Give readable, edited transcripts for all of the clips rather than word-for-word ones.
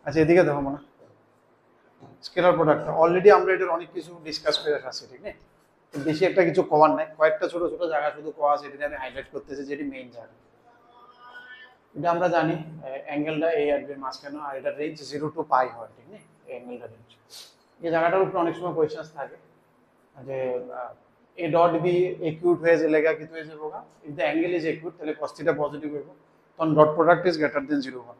আচ্ছা এদিকে দেখো মনে স্কেলার প্রোডাক্ট অলরেডি আমরা এটার অনেক কিছু ডিসকাস করে আসছি, ঠিক না? বেশি একটা কিছু কভার নাই, কয়েকটা ছোট ছোট জায়গা শুধু কওয়া আছে, এটা আমি হাইলাইট করতেছি যেটি মেইন জায়গা। এটা আমরা জানি অ্যাঙ্গেলটা এ আর বি মাঝখানে, আর এটা রেঞ্জ 0 to পাই হয়, ঠিক না? অ্যাঙ্গেলটা রেঞ্জ এই জায়গাটার উপরে অনেক সময় কোয়েশ্চেন থাকে যে এ ডট বি একিউট হয়ে যে লেগা কিন্তু হয়ে যাবো if the angle is acute তাহলে cos থিটা পজিটিভ হইব, তখন dot product is greater than 0 হয়।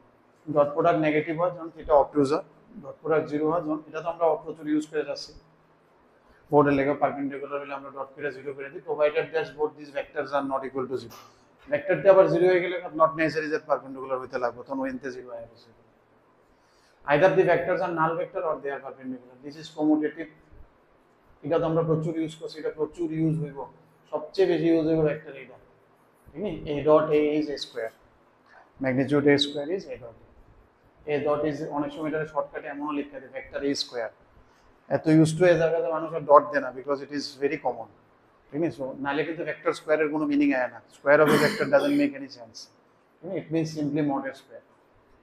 ডট প্রোডাক্ট নেগেটিভ হয় যখন থিটা অবটুজ হয়, ডট প্রোডাক্ট 0 হয় যখন, এটা তো আমরা প্রচুর ইউজ করে যাচ্ছি বোর্ডের লেগে পারপেন্ডিকুলার হলে আমরা ডট করে 0 করে দিই, provided that both this vectors are not equal to 0। ভেক্টরটা আবার 0 হয়ে গেলে নট নেসেসারি দ্যাট পারপেন্ডিকুলার হইতে লাগবে, তখন ওইনতে 0 হয়ে গেছে। Either the vectors are null vector or they are perpendicular, this is commutative. এটা তো আমরা প্রচুর ইউজ করছি, এটা প্রচুর ইউজ হইব, সবচেয়ে বেশি ইউজ হইব ভেক্টর এটা, ঠিক আছে? A dot A is a square, magnitude A square is A dot. A dot is অনেক সময় এটা শর্টকাটে এমনও লিখতে দেয় ভেক্টর এ স্কয়ার, এত ইউজ টু এই জায়গাতে মানুষ আর ডট দেয় না because it is very common, ঠিক আছে? সো নালে কিন্তু ভেক্টর স্কয়ারের কোনো মিনিং আয় না, square of A vector doesn't make any sense, ঠিক আছে? It means simply mod A square.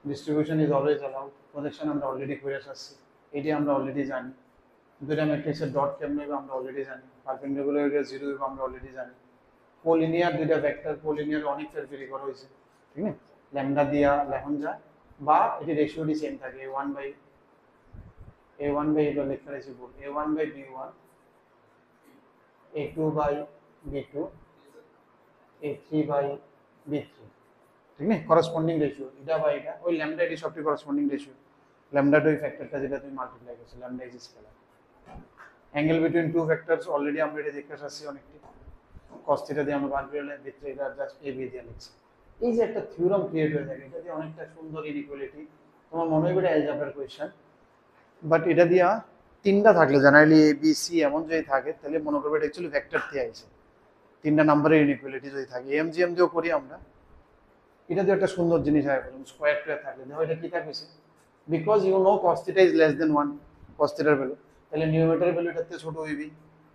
Distribution is always allowed, projection আমরা অলরেডি করে আসছি, এটি আমরা অলরেডি জানি। দুইটা ম্যাট্রিক্সের ডট কেমনে হবে আমরা অলরেডি জানি, পারপেন্ডিকুলার এটা 0 হবে আমরা অলরেডি জানি। কোলিনিয়ার দুইটা ভেক্টর, কোলিনিয়ার অনেক ফেরফেরি করা হয়েছে, ঠিক আছে? ল্যামডা দিয়া লেখন যায় বা এটি রেশিওটি সেম থাকে, a1 by এটা লেখা রয়েছে বল a1 by b1, a2 by b2, a3 by b3, ঠিক না? করসপন্ডিং রেশিও এটা বা এটা, ওই ল্যামডা এটি সবটি করসপন্ডিং রেশিও, ল্যামডাটা ওই ফ্যাক্টরটা যেটা তুমি মাল্টিপ্লাই করছো, lambda is scalar. Angle between two vectors already আমরা এটা দেখে আসছি অনেকটি, cos থিটা দিয়ে আমরা বার করে নিলাম, ভিতরে এটা জাস্ট a b দিয়ে লিখছি। এই যে একটা থিওরাম ক্রিয়েট হয়ে থাকে, এটা দিয়ে অনেকটা সুন্দর ইনইকুয়ালিটি, তোমার মনে হয় এটা অ্যালজেব্রার কোয়েশ্চেন, বাট এটা দিয়া তিনটা থাকলে জেনারেলি এ বি সি এমন যদি থাকে তাহলে মনে করবে এটা অ্যাকচুয়ালি ভেক্টর দিয়ে আইছে, তিনটা নাম্বারের ইনইকুয়ালিটি যদি থাকে, এম জি এম দিয়েও করি আমরা, এটা দিয়ে একটা সুন্দর জিনিস হয়, স্কোয়ার টুয়ার থাকলে দেখো এটা কি থাকছে, because you know cos theta is less than 1, cos থিটার ভ্যালু, তাহলে নিউমেটারের ভ্যালু এটার থেকে ছোট হইবি,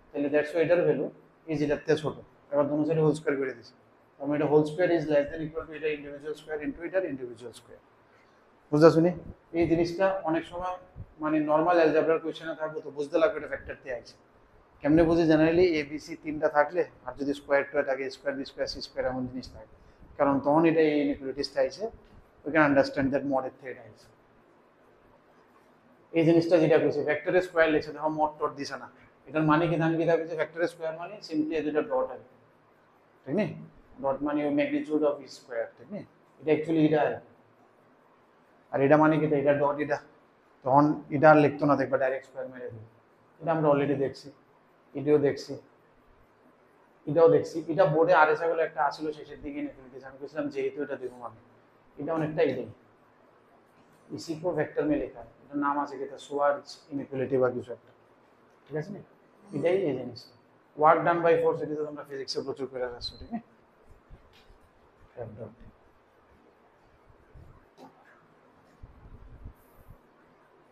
তাহলে দ্যাটস ওয়াই এটার ভ্যালু ইজ এটার থেকে ছোট। এবার দুটো সাইডে হোল স্কোয়ার করে দিছি, আমি এটা whole square is less than equal to এটা ইন্ডিভিজুয়াল স্কোয়ার ইনটু এটার ইন্ডিভিজুয়াল স্কোয়ার। বুঝতে শুনি এই জিনিসটা অনেক সময় মানে নর্মাল অ্যালজেব্রার কোয়েশ্চেনে থাকবে তো বুঝতে লাগবে এটা ভেক্টর দিয়ে আছে, কেমনে বুঝি জেনারেলি এ বি সি তিনটা থাকলে আর যদি স্কোয়ার টু থাকে square B square C square এমন জিনিস থাকে, কারণ তখন এটা এই ইনইকুয়ালিটিসটা আইছে, উই ক্যান আন্ডারস্ট্যান্ড দ্যাট মডের থেকে এটা আইছে। এই জিনিসটা যেটা কইছে ভেক্টরের স্কোয়ার লিখছে দেখো মড টট দিছে না, এটার মানে কি জানি কি থাকছে, ভেক্টরের স্কোয়ার মানে সিম্পলি এই দুটো ডট আছে, ঠিক না? ডট মানে ম্যাগনিটিউড অফ স্কোয়ার, ঠিক না? এটা অ্যাকচুয়ালি এটা আর এটা মানে কি এটা ডট এটা, তখন এটা আর লিখতো না, দেখবা ডাইরেক্ট স্কোয়ার মেরে দিই, এটা আমরা অলরেডি দেখছি, এটাও দেখছি, এটাও দেখছি, এটা বোর্ডে আর এস গুলো একটা আসলো শেষের দিকে ইনফিনিটি, আমি বলছিলাম যেহেতু এটা দেখুন আমি এটা অনেকটা এটাই ইসি কো ভেক্টর মে লেখা है, এটার নাম আছে যেটা সোয়ার্জ ইনইকুয়ালিটি বা কিছু একটা, ঠিক আছে না? এটাই এই জিনিসটা ওয়ার্ক ডান বাই ফোর্স, এটা তো আমরা ফিজিক্সে প্রচুর করে আসছি, ঠিক আছে?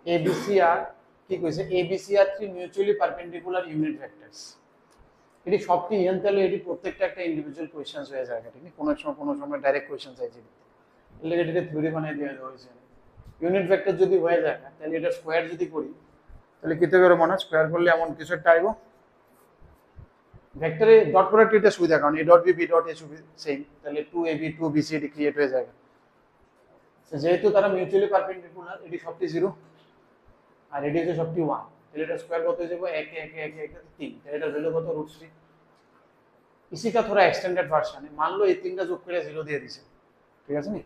ABC আর কি কইছে, ABC আর three mutually perpendicular unit vectors, এটি সবটি ইন তাহলে এটি প্রত্যেকটা একটা ইন্ডিভিজুয়াল কোয়েশ্চেনস হয়ে যায়, ঠিক আছে? কোনো সময় ডাইরেক্ট কোয়েশ্চেন চাইছে, এর লেগে এটা থিওরি বানিয়ে দেওয়া হয়েছে। ইউনিট ভেক্টর যদি হয়ে যায় তাহলে এটা স্কোয়ার যদি করি তাহলে কিতে করে মনে স্কোয়ার করলে এমন কিছু একটা আইব, ভেক্টরে ডট প্রোডাক্ট এটা সুবিধা, কারণ A dot B B dot A same, তাহলে 2ab 2bc এটি ক্রিয়েট হয়ে যায়, যেহেতু তারা মিউচুয়ালি পারপেন্ডিকুলার এটি সবটি 0 আর এটি হচ্ছে সবটি 1, তাহলে এটা স্কোয়ার কত হয়ে যাবে 1 1 1 1 3, তাহলে এটা ভ্যালু কত √3। इसी का थोड़ा एक्सटेंडेड वर्जन है, मान लो ये तीन का যোগ করে 0 দিয়ে দিছে, ঠিক আছে নি?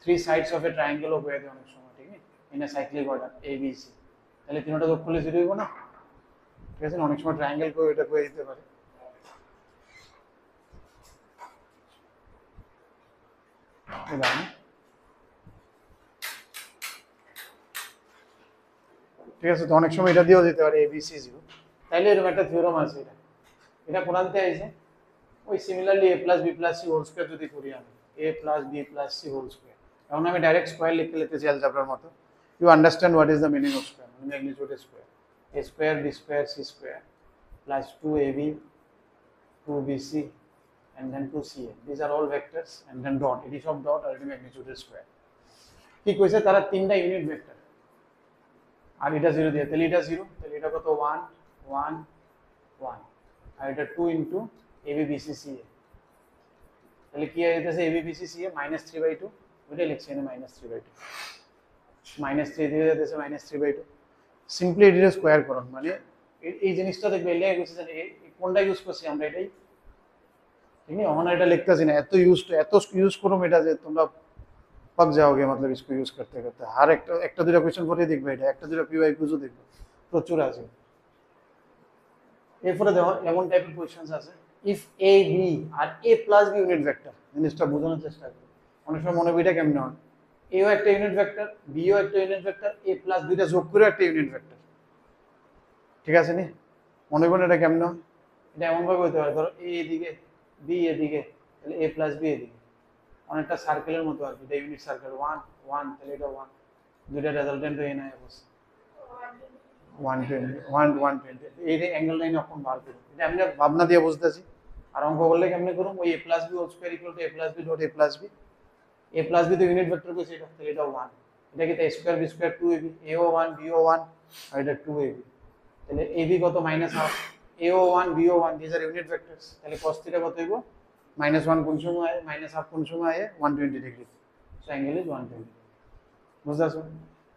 3 সাইডস অফ এ ট্রায়াঙ্গেল ও হয়ে যায় অনেক সময়, ঠিক আছে? In a cyclic order A B C, তাহলে তিনটা যোগ করলে 0 হইব না, ঠিক আছে? অনেক সময় ট্রায়াঙ্গেল করে এটা করে দিতে পারে, ঠিক আছে? তো অনেক সময় এটা দিয়েও দিতে পারে এ বি সি 0, তাইলে এরকম একটা থিওরাম আছে, এটা এটা কোরআন থেকে আইছে, ওই similarly a plus B plus C whole square যদি করি আমি a plus B plus C whole square, এখন আমি ডাইরেক্ট স্কোয়ার লিখতে লিখতেছি অ্যালজেব্রার মতো, you understand what is the meaning of square, মানে magnitude square, a square B square C square plus 2ab 2bc and then 2ca, these are all vectors and then dot, এটি সব dot আর এটি magnitude square. কি কইছে তারা তিনটা unit vector, আর এটা 0 দিয়ে, তাহলে এটা 0, তাহলে এটা কত 1 1 1, আর এটা 2 ইনটু এবি বিসি সিএ, তাহলে কি হয়ে যেতেছে এবি বিসি সিএ -3/2, ওইটাই লিখছি এখানে -3/2, -3 দিয়ে যেতেছে -3/2। সিম্পলি এটা স্কোয়ার করুন, মানে এই জিনিসটা দেখবে এলে গেছে যে কোনটা ইউজ করছি আমরা, এটাই ঠিক আছে। ওখানে এটা লিখতেছি না, এত ইউজ করুম এটা যে তোমরা पक जाओगे, मतलब इसको यूज करते करते हर একটা দুইটা কোশ্চেন করে দেখবে, এটা একটা দুইটা পিওয়াই কুজও দেখবে, প্রচুর আছে। এরপরে দেখো এমন টাইপের কোশ্চেনস আছে, ইফ এ বি আর A plus B unit vector, জিনিসটা বোঝানোর চেষ্টা করো। অনেক সময় মনে বিটা কেমনে হয়, এও একটা ইউনিট ভেক্টর, বিও একটা ইউনিট ভেক্টর, এ প্লাস দুইটা যোগ করে একটা ইউনিট ভেক্টর, ঠিক আছে নি? মনে করেন এটা কেমনে হয়, এটা এমন ভাবে হতে পারে, ধরো এ এদিকে বি এদিকে, তাহলে এ প্লাস বি এদিকে, অনেকটা সার্কেলের মতো আর কি, এটা ইউনিট সার্কেল 1 1, তাহলে এটা 1, দুইটা রেজাল্টেন্ট হয়ে নাই অবস্থা 120 120, এই যে অ্যাঙ্গেল লাইন এখন বার করব, এটা আমরা ভাবনা দিয়ে বুঝতেছি। আর অঙ্ক করলে কেমনে করব, ওই a plus B whole square equal to a plus B dot a plus B, a plus B তো ইউনিট ভেক্টর কইছে এটা, তাহলে এটা 1, এটা কি তাই square B square 2ab, a ও 1 b ও 1, আর এটা 2ab, তাহলে ab কত -1/2, a ও 1 b ও 1, দিস আর ইউনিট ভেক্টরস, তাহলে cos থিটা কত হইব -1 কোন সময় আয় -1/2 কোন সময় আয় 120 ডিগ্রি, সো অ্যাঙ্গেল ইজ 120, বুঝছো?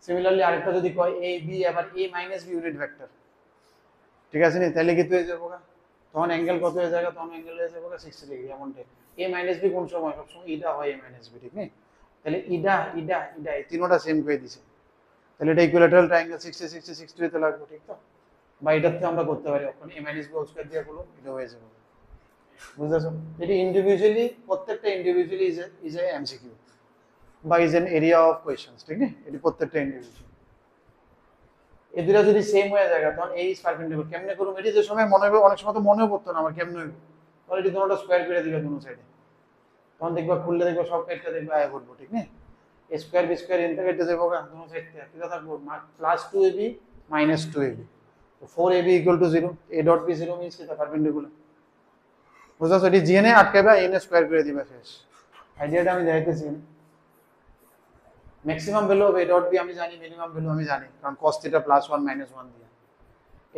সিমিলারলি আরেকটা যদি কয় এ বি আবার a minus B unit vector, ঠিক আছে নি? তাহলে কি হয়ে যাবে, তখন অ্যাঙ্গেল কত হয়ে যাবে, তখন অ্যাঙ্গেল হয়ে যাবে 60 ডিগ্রি, এমনটাই। a মাইনাস বি কোন সময়, সব সময় ইডা হয় a মাইনাস বি, ঠিক নেই? তাহলে ইডা ইডা ইডা এই তিনটা সেম করে দিছে, তাহলে এটা ইকুইল্যাটারাল ট্রায়াঙ্গেল 60 60 60 হতে লাগবে, ঠিক তো? বা এটাতে আমরা করতে পারি এখন a minus B whole square দিয়ে করব, এটা হয়ে যাবে, বুঝছো? এটি ইন্ডিভিজুয়ালি, প্রত্যেকটা ইন্ডিভিজুয়ালি ইজ এ এমসিকিউ বা is an area of questions, ঠিক না? এটি প্রত্যেকটা ইন্ডিভিজুয়াল, এই দুটো যদি সেম হয়ে যায় তখন এই ইজ পারপেন্ডিকুলার, কেমনে করব এটি, যে সময় মনে হবে, অনেক সময় তো মনেও পড়তো না আমার কেমনে হইব, অলরেডি তোমরা স্কয়ার করে দিবে দুটো সাইডে, তখন দেখবা খুললে দেখবা সব কাটটা দেখবা আয় করব, ঠিক না? a স্কয়ার বি স্কয়ার ইনতে কেটে যাবো দুটো সাইড থেকে, কি কথা করব, +2ab -2ab, তো 4ab = 0, a dot b 0 means এটা পারপেন্ডিকুলার, বুঝছো? এটি জিএনএ আটকাবে, এন স্কয়ার করে দিবে, শেষ। আইডিয়াটা আমি দেখাইতেছি। Maximum value of a dot b আমি জানি, মিনিমাম ভ্যালু আমি জানি, কারণ cos θ +1 -1 দিয়ে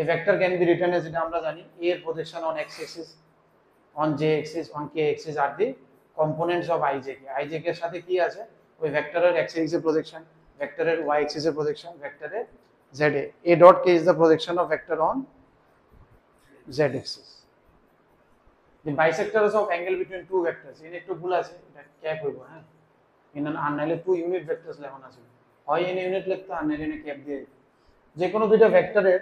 a vector can be written as, এটা আমরা জানি, a এর projection on x axis, on j axis, on k axis are the components of ijk, ijk এর সাথে কি আছে, ওই ভেক্টরের x axis এর প্রজেকশন, ভেক্টরের y axis এর প্রজেকশন, ভেক্টরের z a dot k is the projection of vector on z axis. The bisectors of angle between two vectors, এর একটু ভুল আছে, এটা ক্যাপ হইব, হ্যাঁ, আর নাইলে টু ইউনিট ভেক্টরস লেখা আছে, হয় এন ইউনিট লিখতে আর নাইলে ক্যাপ দিয়ে, যে কোনো দুইটা ভেক্টরের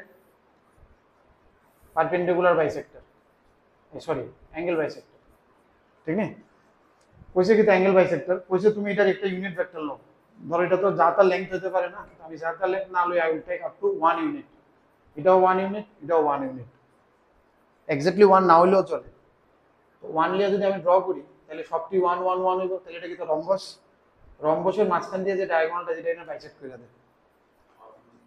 perpendicular bisector, sorry angle bisector, ঠিক না? কইছে কি অ্যাঙ্গেল বাইসেক্টর, কইছে তুমি এটার একটা ইউনিট ভেক্টর নাও, ধরো এটা তো যা তার লেংথ হতে পারে না, আমি যা তার লেংথ না লই, I will take up to 1 unit, এটাও 1 ইউনিট, এটাও 1 ইউনিট, এক্স্যাক্টলি 1 না হইলেও চলে, তো 1 লিয়া যদি আমি ড্র করি তাহলে সবটি 1 1 1 হইব, তাহলে এটা কি তো রম্বস, রম্বসের মাঝখান দিয়ে যে ডায়াগোনালটা, যেটা এটা বাইসেক্ট করে দেয়,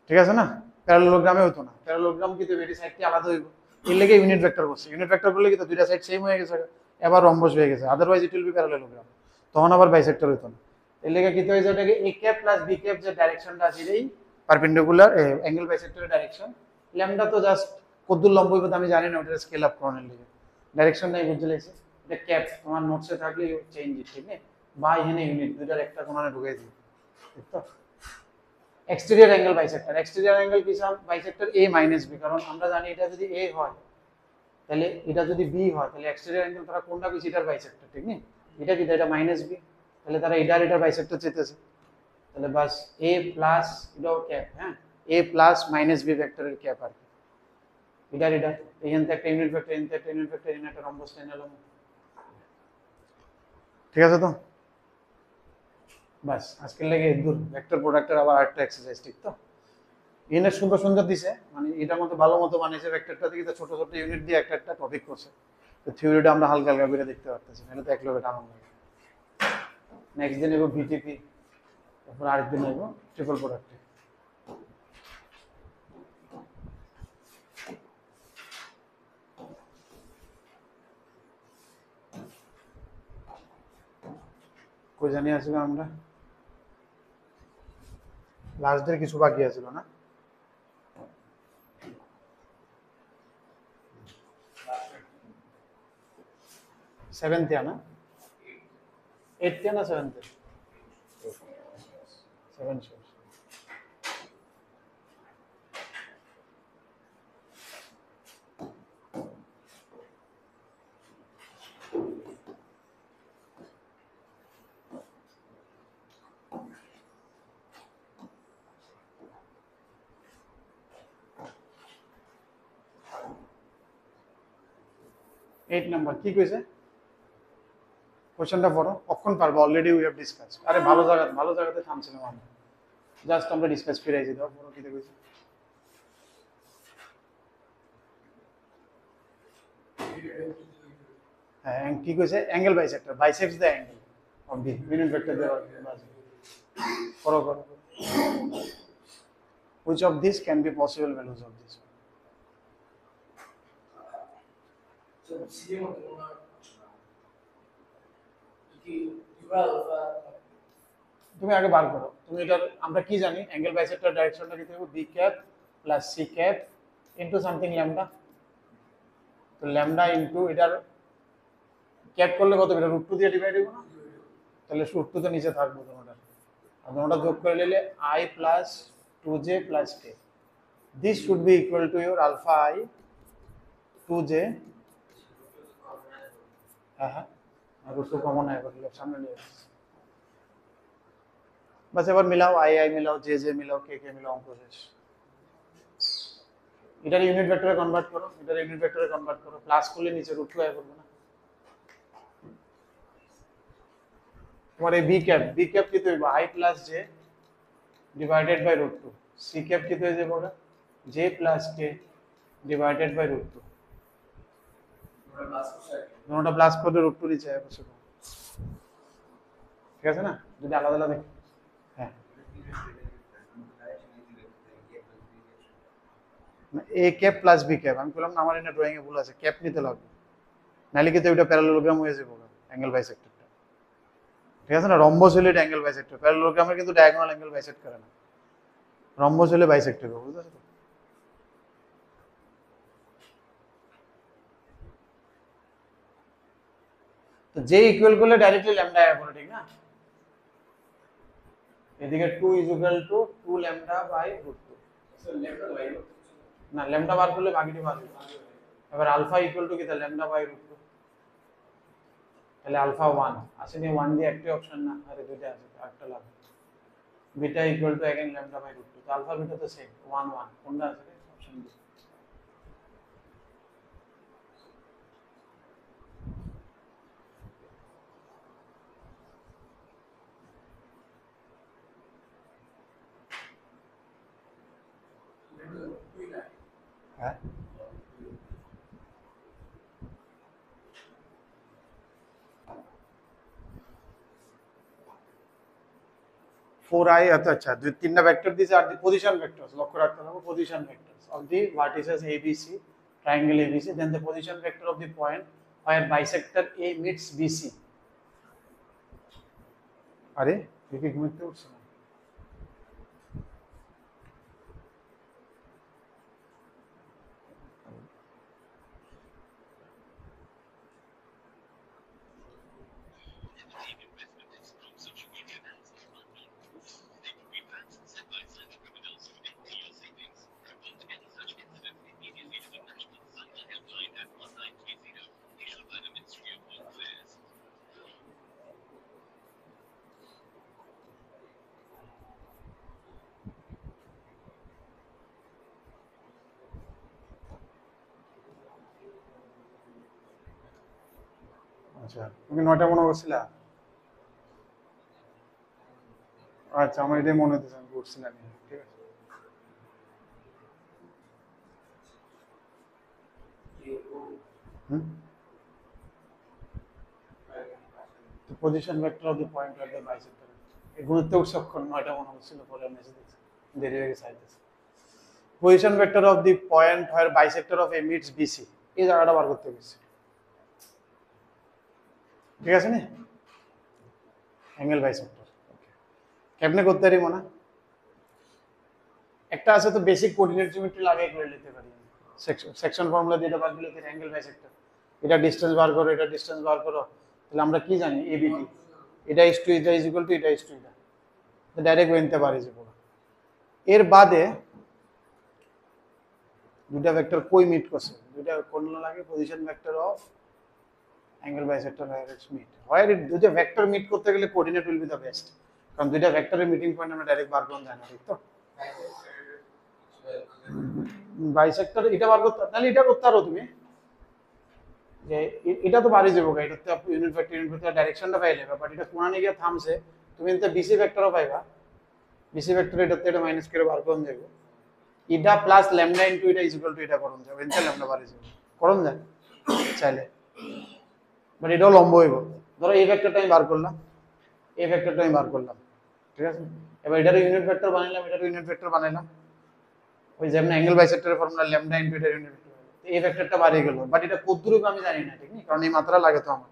ঠিক আছে না? প্যারালেলোগ্রামে হতো না, প্যারালেলোগ্রাম কি তো এটি সাইডটি আলাদা হইব, এর লেগে ইউনিট ভেক্টর করছে, ইউনিট ভেক্টর করলে কি তো দুইটা সাইড সেম হয়ে গেছে, এবার রম্বস হয়ে গেছে, otherwise it will be parallelogram, তখন আবার বাইসেক্টর হতো না, এর লেগে কি তো হইছে, এটাকে a cap plus b cap যে ডাইরেকশনটা আছে এই পারপেন্ডিকুলার অ্যাঙ্গেল বাইসেক্টরের ডাইরেকশন, ল্যামডা তো জাস্ট কদ্দুর লম্ব হইব আমি জানি না, ওটা স্কেল আপ করানোর লেগে ডাইরেকশন নাই, বুঝতে লাগছে? এটা ক্যাপ তোমার নোটসে থাকলে চেঞ্জ, ঠিক না? বা এখানে ইউনিট দুইটার একটা কোণে ঢুকাই দিই, ঠিক তো? Exterior angle bisector, exterior angle কি বাইসেক্টর a মাইনাস b, কারণ আমরা জানি এটা যদি a হয় তাহলে এটা যদি b হয়, তাহলে এক্সটেরিয়র অ্যাঙ্গেল তারা কোনটা বেশি, এটার বাইসেক্টর, ঠিক না? এটা কি এটা -b, তাহলে তারা এটার বাইসেক্টর চেতেছে, তাহলে বাস a প্লাস এটাও ক্যাপ, হ্যাঁ, a প্লাস -b ভেক্টরের ক্যাপ আর কি, এটা এখান থেকে একটা ইউনিট ভেক্টর, এখান থেকে একটা ইউনিট ভেক্টর, এখানে একটা রম্বস টেনে এলাম, ঠিক আছে তো? বাস আজকের লেগে দূর ভেক্টর প্রোডাক্টের আবার আরেকটা এক্সারসাইজ, ঠিক তো? এনে সুন্দর সুন্দর দিছে, মানে এটার মধ্যে ভালো মতো বানিয়েছে, ভেক্টরটা থেকে ছোট ছোট ইউনিট দিয়ে একটা একটা টপিক করছে, তো থিওরিটা আমরা হালকা হালকা করে দেখতে পারতেছি, নাহলে তো এক লোকে টানো লাগে। নেক্সট দিন এগো ভিটিপি, তারপর আরেকদিন এগো ট্রিপল প্রোডাক্টে। কই জানি আসবে আমরা, লাস্ট ডে কিছু বাকি আছিল না? সেভেন্থ ইয়ার না, এইথ ইয়ার না seventh? Seven sure. Eight number কি কইছে? কোশ্চেনটা পড়ো, কখন পারবো? Already we have discuss. আরে ভালো জায়গাতে থামছিলাম আমরা, জাস্ট আমরা ডিসকাস ফিরাইছি। দাও পড়ো, কি কইছে? হ্যাঁ, কি কইছে? Angle bisector bisects the angle of the unit vector দেওয়া আছে। করো। Which of these can be possible values of this? তুমি আগে বার করো। তুমি এটা, আমরা কি জানি অ্যাঙ্গেল বাইসেক্টর ডাইরেকশনটা কি হবে? B cap plus C cap into something lambda. তো ল্যামডা ইনটু এটার ক্যাপ করলে কত? এটা √2 দিয়ে ডিভাইড হবে না? তাহলে √2 তো নিচে থাকবে তোমাদের, আর তোমরা যোগ করে নিলে i plus 2j plus k। This should be equal to your alpha I 2j। হ্যাঁ, √2 কমন है, मतलब সামনে নিয়ে আসছি। बस এবার মিলাও, i মিলাও, j মিলাও, k মিলাও, অঙ্ক শেষ। এটার ইউনিট ভেক্টরে কনভার্ট করো, প্লাস করলে নিচে √2 আয় করবে না? তোমার এই বি ক্যাপ কি হইব? i plus j divided by √2। C cap কি হয়ে যাবে? j plus k divided by √2। দুটোটা প্লাস করলে √2 নিচে আয় বসে। ঠিক আছে না? যদি আলাদা আলাদা দেখি। হ্যাঁ, A cap plus B cap. আমি বললাম না আমার এটা ড্রয়িং এ ভুল আছে, ক্যাপ নিতে লাগবে, নাহলে কিন্তু এটা প্যারালেলোগ্রাম হয়ে যাবে অ্যাঙ্গেল বাইসেক্টরটা। ঠিক আছে না? রম্বস হলে এটা অ্যাঙ্গেল বাইসেক্টর, প্যারালেলোগ্রামের কিন্তু ডায়াগোনাল অ্যাঙ্গেল বাইসেক্ট করে না, রম্বস হলে বাইসেক্ট হবে। বুঝতে পারছো? তো যে ইকুয়াল করলে ডাইরেক্টলি ল্যামডা আয় করে, ঠিক না? এদিকে 2 is equal to 2 lambda by √2। না, ল্যামডা বার করলে বাকিটা বার হবে। এবার আলফা ইকুয়াল টু কি? তাহলে ল্যামডা বাই √2। তাহলে আলফা 1 আসেনি, 1 দিয়ে একটা অপশন না, আরে দুইটা আছে, আরেকটা লাগবে। Beta equal to again lambda by √2। তো আলফা বিটা তো সেম 1 1, কোনটা আছে অপশন বি। হ্যাঁ, 4i। আচ্ছা, দুই তিনটা ভেক্টর দিয়েছে, আর দি পজিশন ভেক্টরস লক্ষ্য রাখতে হবে, position vectors of the vertices ABC, triangle ABC, then the position vector of the point where bisector A meets BC। আরে দেখি ঘুমোতে উঠছে না। আচ্ছা, তুমি 9টা মনে করছিলা? আচ্ছা, আমার এটাই মনে হচ্ছে আমি করছিলাম। ঠিক আছে, তো position vector of the point of the bisector এগুলোতে উৎসক্ষণ 9টা মনে হচ্ছিল, পরে মেসেজ দিচ্ছি, দেরি হয়ে গেছে আইতেছে। Position vector of the point where bisector of A meets BC, এই জায়গাটা বার করতে গেছি। ঠিক আছে না? অ্যাঙ্গেল বাইসেক্টর কেমনে করতে পারি মনে? একটা আছে তো বেসিক কোঅর্ডিনেট জিওমেট্রি লাগিয়ে করে নিতে পারি, সেকশন ফর্মুলা দিয়ে বার দিলে অ্যাঙ্গেল বাইসেক্টর। এটা ডিসটেন্স বার করো, এটা ডিসটেন্স বার করো, তাহলে আমরা কি জানি এবিটি, এটা ইজ টু এটা ইজ ইকুয়াল টু এটা ইজ টু এটা, ডাইরেক্ট বেনতে পারি যে পুরো। এর বাদে দুটা ভেক্টর কই মিট করছে, দুটা কোন লাগে position vector of angle bisector directs meet হয়। দুটো ভেক্টর মিট করতে গেলে coordinate will be the best, কারণ দুইটা ভেক্টরের মিটিং পয়েন্ট আমরা ডাইরেক্ট বার করতে জানি না, ঠিক তো? বাইসেক্টর এটা বার করতে, তাহলে এটা করতে পারো তুমি, যে এটা তো বাড়ি যাবো, এটাতে ইউনিট ভেক্টর ডাইরেকশনটা পাইলে, বাট এটা কোণানে গিয়ে থামছে, তুমি কিন্তু বিসি ভেক্টরও পাইবা, বিসি ভেক্টর এটাতে এটা মাইনাস করে বার করুন যাবে, এটা প্লাস ল্যামডা ইনটু এটা ইজ ইকুয়াল টু এটা করুন যাবে, এনতে ল্যামডা বাড়ি যাবে, করুন যায় চাইলে, বাট এটাও লম্ব হইব। ধরো এই ভেক্টরটা আমি বার করলাম, এই ভেক্টরটা আমি বার করলাম, ঠিক আছে? এবার এটার ইউনিট ভেক্টর বানাইলাম, এটার ইউনিট ভেক্টর বানাইলাম, ওই যেমন অ্যাঙ্গেল বাইসেক্টরের ফর্মুলা ল্যামডা ইনটু এটার ইউনিট ভেক্টর, এই ভেক্টরটা বাড়িয়ে গেল, বাট এটা কতটুকু আমি জানি না, ঠিক না? কারণ এই মাত্রা লাগে তো আমার,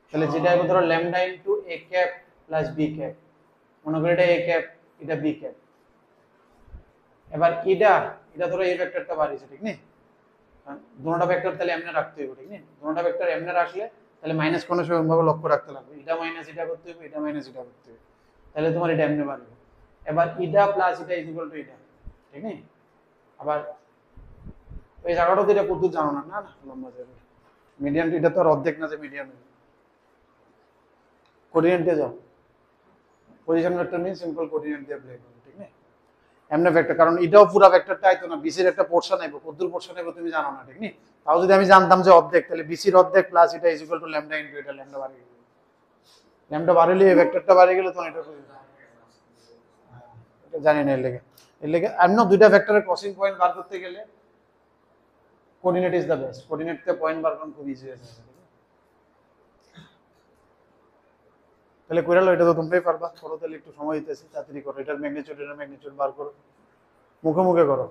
তাহলে যেটা হবে ধরো lambda into A cap plus B cap, মনে করি এটা এ ক্যাপ, এটা বি ক্যাপ। এবার এটা এটা ধরো এই ভেক্টরটা বাড়িয়েছে, ঠিক নেই? দুটোটা ভেক্টর তাহলে এমনি রাখতে হবে, ঠিক নেই? দুটোটা ভেক্টর এমনি রাখলে তাহলে মাইনাস কোনো সময় ভাবে লক্ষ্য রাখতে লাগবে, এটা মাইনাস এটা করতে হবে, এটা মাইনাস এটা করতে হবে, তাহলে তোমার এটা এমনি বাড়বে। এবার এটা প্লাস এটা ইজ ইকুয়াল টু এটা, ঠিক নেই? আবার ওই জায়গাটা তো এটা কত জানো না, না না লম্বা যাবে, মিডিয়ান এটা তো আর অর্ধেক না যে মিডিয়ান, কোঅর্ডিনেট দিয়ে যাও, পজিশন ভেক্টর নিয়ে সিম্পল কোঅর্ডিনেট দিয়ে প্লে করো, ঠিক নেই? এমনি ভেক্টর, কারণ এটাও পুরো ভেক্টরটা আইতো না, বিসির একটা পোরশন আইবো, কতদূর পোরশন আইবো তুমি জানো না, ঠিক নেই? তাও যদি আমি জানতাম যে অর্ধেক, তাহলে বিসির অর্ধেক প্লাস এটা is equal two lambda into এটা, ল্যামডা বাড়িয়ে গেল, ল্যামডা বাড়িলে এই ভেক্টরটা বাড়িয়ে গেলে তখন এটা এটা জানি না, এর লেগে এমন দুইটা ভেক্টরের ক্রসিং পয়েন্ট বার করতে গেলে কোঅর্ডিনেট ইজ দ্য বেস্ট, কোঅর্ডিনেটতে পয়েন্ট বার করা খুব ইজি হয়ে যাবে। তাহলে কইরালো, এটা তো তোমরাই পারবা, করো তাহলে, একটু সময় দিতেছি, তাড়াতাড়ি করো, এটার ম্যাগনিটিউড বার করো, মুখে মুখে করো।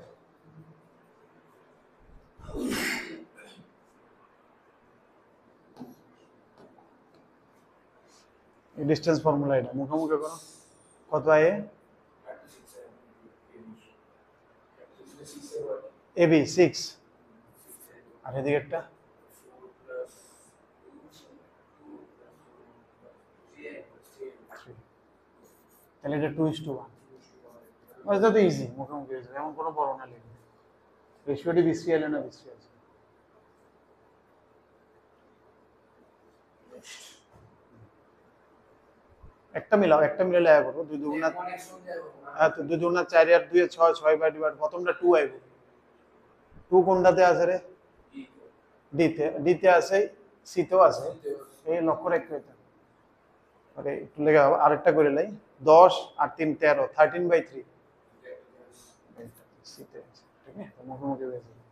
এই ডিসটেন্স ফর্মুলা এটা মুখে মুখে করো, কত আয়ে এবি 6, আর এদিকে একটা তাহলে এটা 2:1, এটা তো ইজি, মুখে মুখে হয়ে যাবে, এমন কোনো বড় না লিখবে, রেশিওটি বেশি এলে না বেশি আছে। একটা মিলাও, একটা মিলালে আয় করবো, 2 2 হ্যাঁ, তো 2 2 4 আর 2 6, 6 বাই ডিভাইড, প্রথমটা 2 আইব, 2 কোনটাতে আছে রে? ডিতে আছে, সিতেও আছে, এই লক্ষ্য রাখতে হবে। ওকে, একটু লেগে আরেকটা করে লাই, 10 আর 3 13, 13/3 সিতে আছে, ঠিক আছে? মুখে মুখে হয়ে যাবে।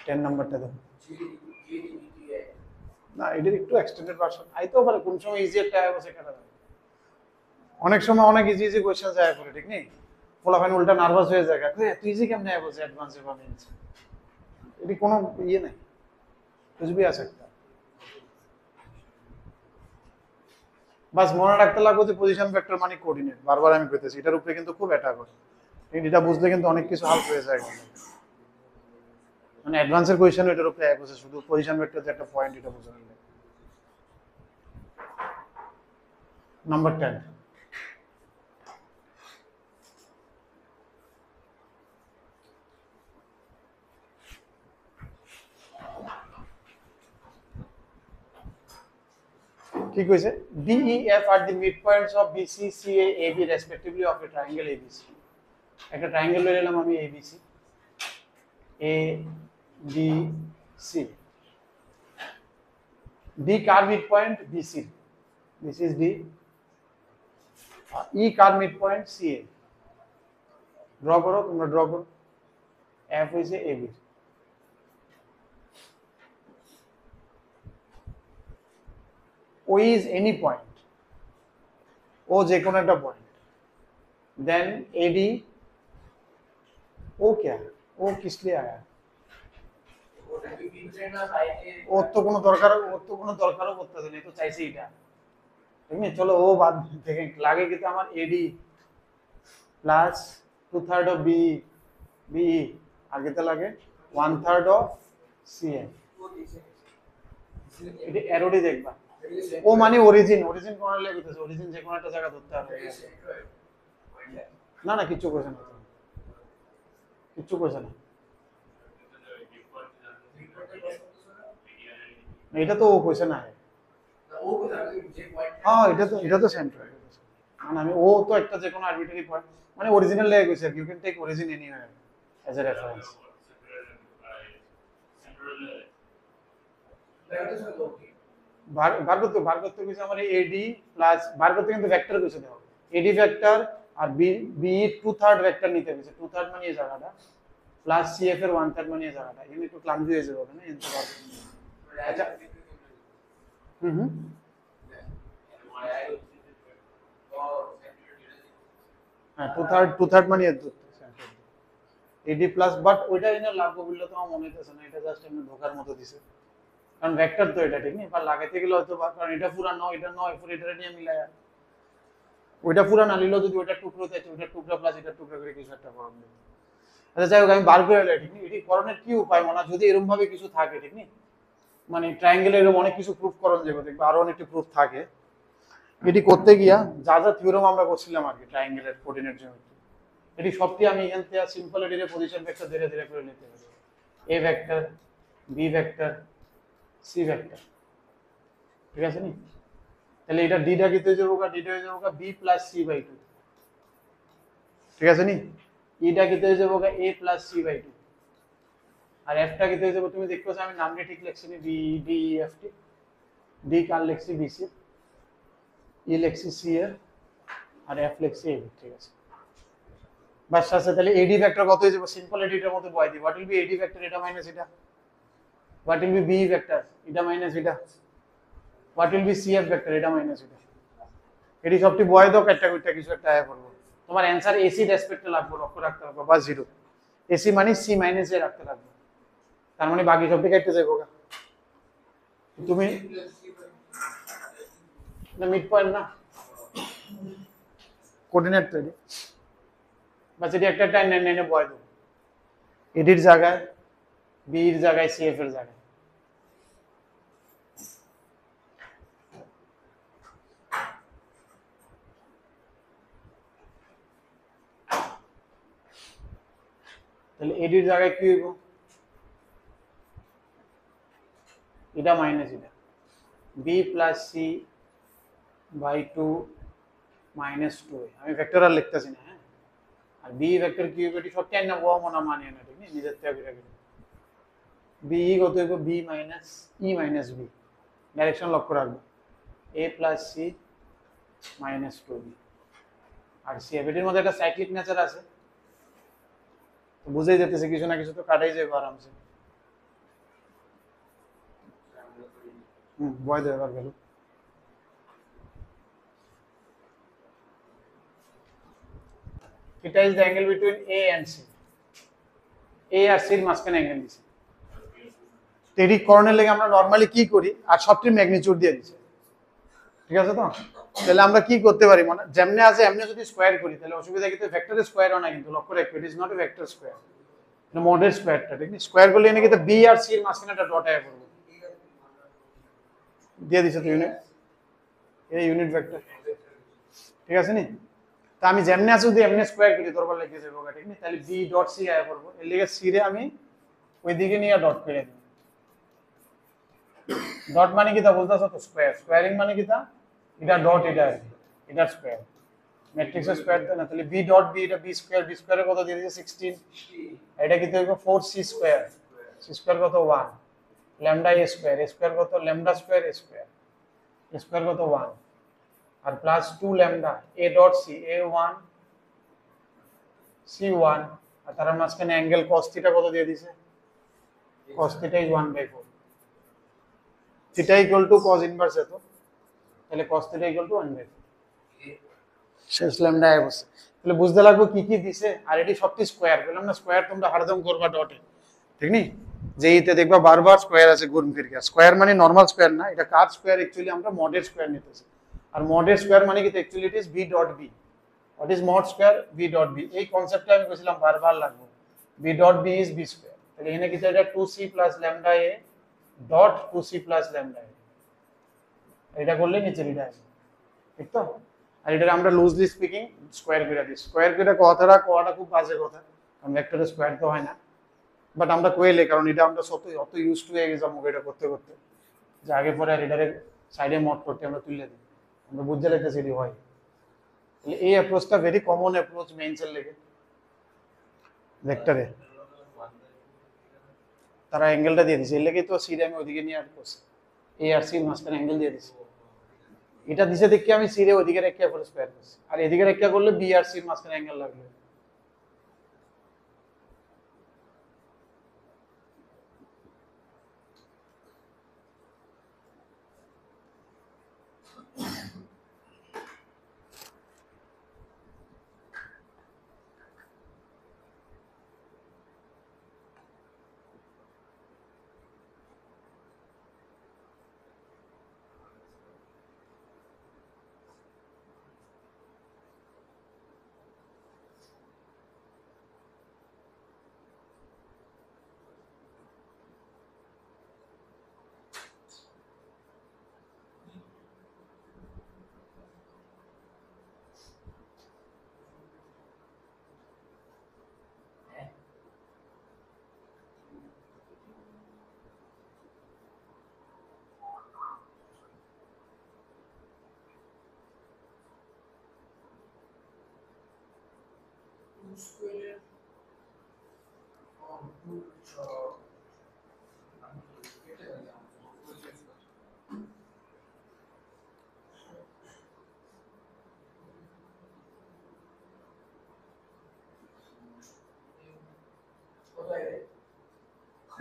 10 নাম্বারটা দেখো না, এটার একটু এক্সটেন্ডেড ভার্সন আইতেও পারে, কোন সময় ইজি একটা আয় বসে কাটা যাবে, অনেক সময় অনেক ইজি ইজি কোয়েশ্চেন যায় করে, ঠিক নেই? ফলাফল উল্টা নার্ভাস হয়ে যায়, এত ইজি কেমনে আয় বসে অ্যাডভান্সে বানিয়েছে, এটি কোনো ইয়ে নাই, कुछ भी आ सकता है। বাস মনে রাখতে লাগবে যে পজিশন ভেক্টর মানে কোঅর্ডিনেট, বারবার আমি কইতেছি, এটার উপরে কিন্তু খুব অ্যাটাক করে, এটা বুঝলে কিন্তু অনেক কিছু হালকা হয়ে যায়, মানে অ্যাডভান্সের কোয়েশ্চেন এটার উপরে এক আছে, শুধু পজিশন ভেক্টর যে একটা পয়েন্ট এটা বুঝে নিলে। নাম্বার 10, কি কইছে? DEF are the midpoints of BC, CA, AB respectively of a triangle ABC. একটা ট্রায়াঙ্গেল লয়ে নিলাম আমি ABC, ABC, D car midpoint? BC, this is D, E car midpoint? CA, draw করো, তোমরা ড্র করো, F হইছে AB, O is any point, O যে কোনো একটা পয়েন্ট, देन AD, O क्या है? O किस लिए आया? ওর তো কোনো দরকারও করতেছে না, তো চাইছি এটা, ঠিক আছে? চলো ও বাদ থেকে লাগে, কিন্তু আমার AD plus 2/3 of BE BE আর কেতে লাগে 1/3 অফ সিএ এটা এরোডি দেখবা ও মানে অরিজিন কোন লাগতেছে অরিজিন যে কোন একটা জায়গা ধরতে হবে না না কিছু কইছে না কিছু কইছে না এটা তো ও কইছে না হ্যাঁ এটা তো সেন্টার মানে আমি ও তো একটা যে কোনো আরবিট্রারি পয়েন্ট মানে অরিজিনাল লেগে গেছে you can take origin anywhere as a reference বার করতে কিছু আমার এডি প্লাস বার করতে কিন্তু ভেক্টর কিছু দাও এডি ভেক্টর আর বি 2/3 ভেক্টর নিতে হবে 2/3 মানে এই জায়গাটা প্লাস সিএফ এর 1/3 মানে এই জায়গাটা এখানে একটু ক্লামজি হয়ে যাবে না এনতে পারবে আচ্ছা হুম হ্যাঁ 2/3 মানে এডি প্লাস বাট ওইটা এনে লাগবে বললে তো আমার মনে হইতেছে না এটা জাস্ট এমনি ধোকার মতো দিছে কারণ ভেক্টর তো এটা ঠিক নেই এবার লাগাইতে গেলে হয়তো কারণ এটা পুরা নয় এটা নয় পুরো এটা নিয়ে মিলায়া ওইটা পুরা না নিলেও যদি ওইটা টুকরো থাকে ওইটা টুকরা প্লাস এটা টুকরা করে কিছু একটা করণ দেবে আচ্ছা যাই হোক আমি বার করে এলাই ঠিক নেই এটি করণের কি উপায় মনে যদি এরকম ভাবে কিছু থাকে ঠিক নেই মানে ট্রায়াঙ্গেলের এরকম অনেক কিছু প্রুফ করণ যাবে দেখবে আরো অনেকটি প্রুফ থাকে এটি করতে গিয়া যা যা থিওরেম আমরা করছিলাম আর কি ট্রায়াঙ্গেলের কোঅর্ডিনেট জিওমেট্রি এটি সবটি আমি এখান থেকে সিম্পল এটির পজিশন ভেক্টর ধীরে ধীরে করে নিতে পারি A vector B vector C vector ঠিক আছে নি তাহলে এটা ডিটা কি হয়ে যাবে ডিটা হয়ে যাবে বি প্লাস সি বাই 2 ঠিক আছে নি ইটা কি হয়ে যাবে এ প্লাস সি বাই 2 আর এফটা কি হয়ে যাবে তুমি দেখছো আমি নামটা ঠিক লিখছি নি B D E F T D কার লিখছি বি সি ই লিখছি সি এর আর এফ লিখছি এ ঠিক আছে বাস আছে তাহলে এডি ভেক্টর কত হয়ে যাবে সিম্পল এডিটার মতো বয় দিই what will be AD vector এটা মাইনাস এটা what will be B vector এটা মাইনাস এটা what will be CF vector এটা মাইনাস এটা এডি সবটি বয় দাও একটা কইটা কিছু একটা আয়া করব তোমার অ্যানসার এসি রেসপেক্টে লাগবে লক্ষ্য রাখতে হবে বা 0 এসি মানে সি মাইনাস এ রাখতে লাগবে তার মানে বাকি সবটি কেটে যাবে তুমি না মিড পয়েন্ট না কোঅর্ডিনেট তৈরি বাস এটি একটা টাইম 9 এ বয় দাও এডির জায়গায় বি এর জায়গায় সিএফ এর জায়গায় তাহলে এডির জায়গায় কি হইব এটা মাইনাস এটা B plus C by 2 minus 2 আমি ভেক্টর আর লিখতেছি না হ্যাঁ আর বি ভেক্টর কি হবে এটি সবটাই না বড় মনে মানে না ঠিক নেই নিজের থেকে করে বি কত হইব B minus E minus B direction লক্ষ্য রাখবো এ প্লাস সি মাইনাস 2 বি আর সি এর মধ্যে একটা সাইক্লিক নেচার আছে তো বুঝাই যেতেছে কিছু না কিছু তো কাটাই যাবে আরামসে বয় দেবে এবার value theta is the angle between A and C A আর C এর মাঝখানে অ্যাঙ্গেল দিছে তেরি কর্ণের লাগি আমরা নরমালি কি করি আর সবটির ম্যাগনিটিউড দিয়ে দিছে ঠিক আছে তো তাহলে আমরা কি করতে পারি মানে যেমনে আছে এমনি যদি স্কয়ার করি তাহলে অসুবিধা কিন্তু ভেক্টরের স্কয়ার হয় না কিন্তু লক্ষ্য রাখো it is not a vector square এটা মডেল স্কয়ারটা ঠিক আছে স্কয়ার করলে এনে কিন্তু বি আর সি এর মাঝখানে একটা ডট আয়া করবে দিয়ে দিছে তো ইউনিট এই ইউনিট ভেক্টর ঠিক আছে নি তা আমি যেমনে আছে যদি এমনি স্কয়ার করি দরকার লিখে যাবো ঠিক আছে তাহলে বি ডট সি আয়া করব এর লিগে সি রে আমি ওই দিকে নিয়ে ডট করে দিই ডট মানে কি তা বলতাছ তো স্কয়ার স্কয়ারিং মানে কি তা এটা ডট এটা স্কয়ার ম্যাট্রিক্সের স্কয়ার দেন তাহলে b ডট b এটা b স্কয়ারের কত দিয়ে দিয়েছে 16 এটা কি হইব 4c স্কয়ার c স্কয়ার কত 1 ল্যামডা a স্কয়ার কত ল্যামডা স্কয়ার a স্কয়ার কত 1 আর plus 2 lambda a dot c a1 c1 আর তার মাঝখানে অ্যাঙ্গেল cos থিটা কত দিয়ে দিয়েছে cos theta is 1/4 theta equal to cos inverse এত তাহলে cos থিটা ইকুয়াল টু 1/4 শেষ ল্যামডা আই বসে তাহলে বুঝতে লাগবে কি কি দিছে আর এটি সবটি স্কয়ার বললাম না স্কয়ার তোমরা হরদম করবা ডটে ঠিক নি যেইতে দেখবা বারবার স্কয়ার আছে ঘুরন ফিরে স্কয়ার মানে নরমাল স্কয়ার না এটা কার স্কয়ার অ্যাকচুয়ালি আমরা মডের স্কয়ার নিতেছি আর মডের স্কয়ার মানে কি actually it is v dot b what is mod square v dot b এই কনসেপ্টটা আমি কইছিলাম বারবার লাগবে B dot B is B square, তাহলে এখানে কিছু এটা 2c plus lambda A dot 2c plus lambda A, এটা করলে নিচে এটা আসবে, ঠিক তো? আর এটা আমরা লুজলি স্পিকিং স্কোয়ার করে দিই। স্কোয়ার করে কথাটা কোয়াটা খুব বাজে কথা, কারণ ভেক্টরের স্কোয়ার তো হয় না, বাট আমরা কোয়েলে, কারণ এটা আমরা অত ইউজ টু হয়ে গেছিলাম এটা করতে করতে, যে আগে পরে আর এটারে সাইডে মট করতে আমরা তুলে দিই, আমরা বুঝতে লাগতে সেটি হয়। তাহলে এই অ্যাপ্রোচটা ভেরি কমন অ্যাপ্রোচ মেইনসের লেগে ভেক্টরে। তারা অ্যাঙ্গেলটা দিয়ে দিছে, এর লেগে তো সিরে আমি ওইদিকে নিয়ে আর করছি, এ আর সির মাঝখানে অ্যাঙ্গেল দিয়ে দিছি। এটা দিছে দেখি আমি সিরে ওইদিকে রেখে পরে স্কোয়ার করছি, আর এদিকে রেখে করলে বি আর সির মাঝখানে অ্যাঙ্গেল লাগবে।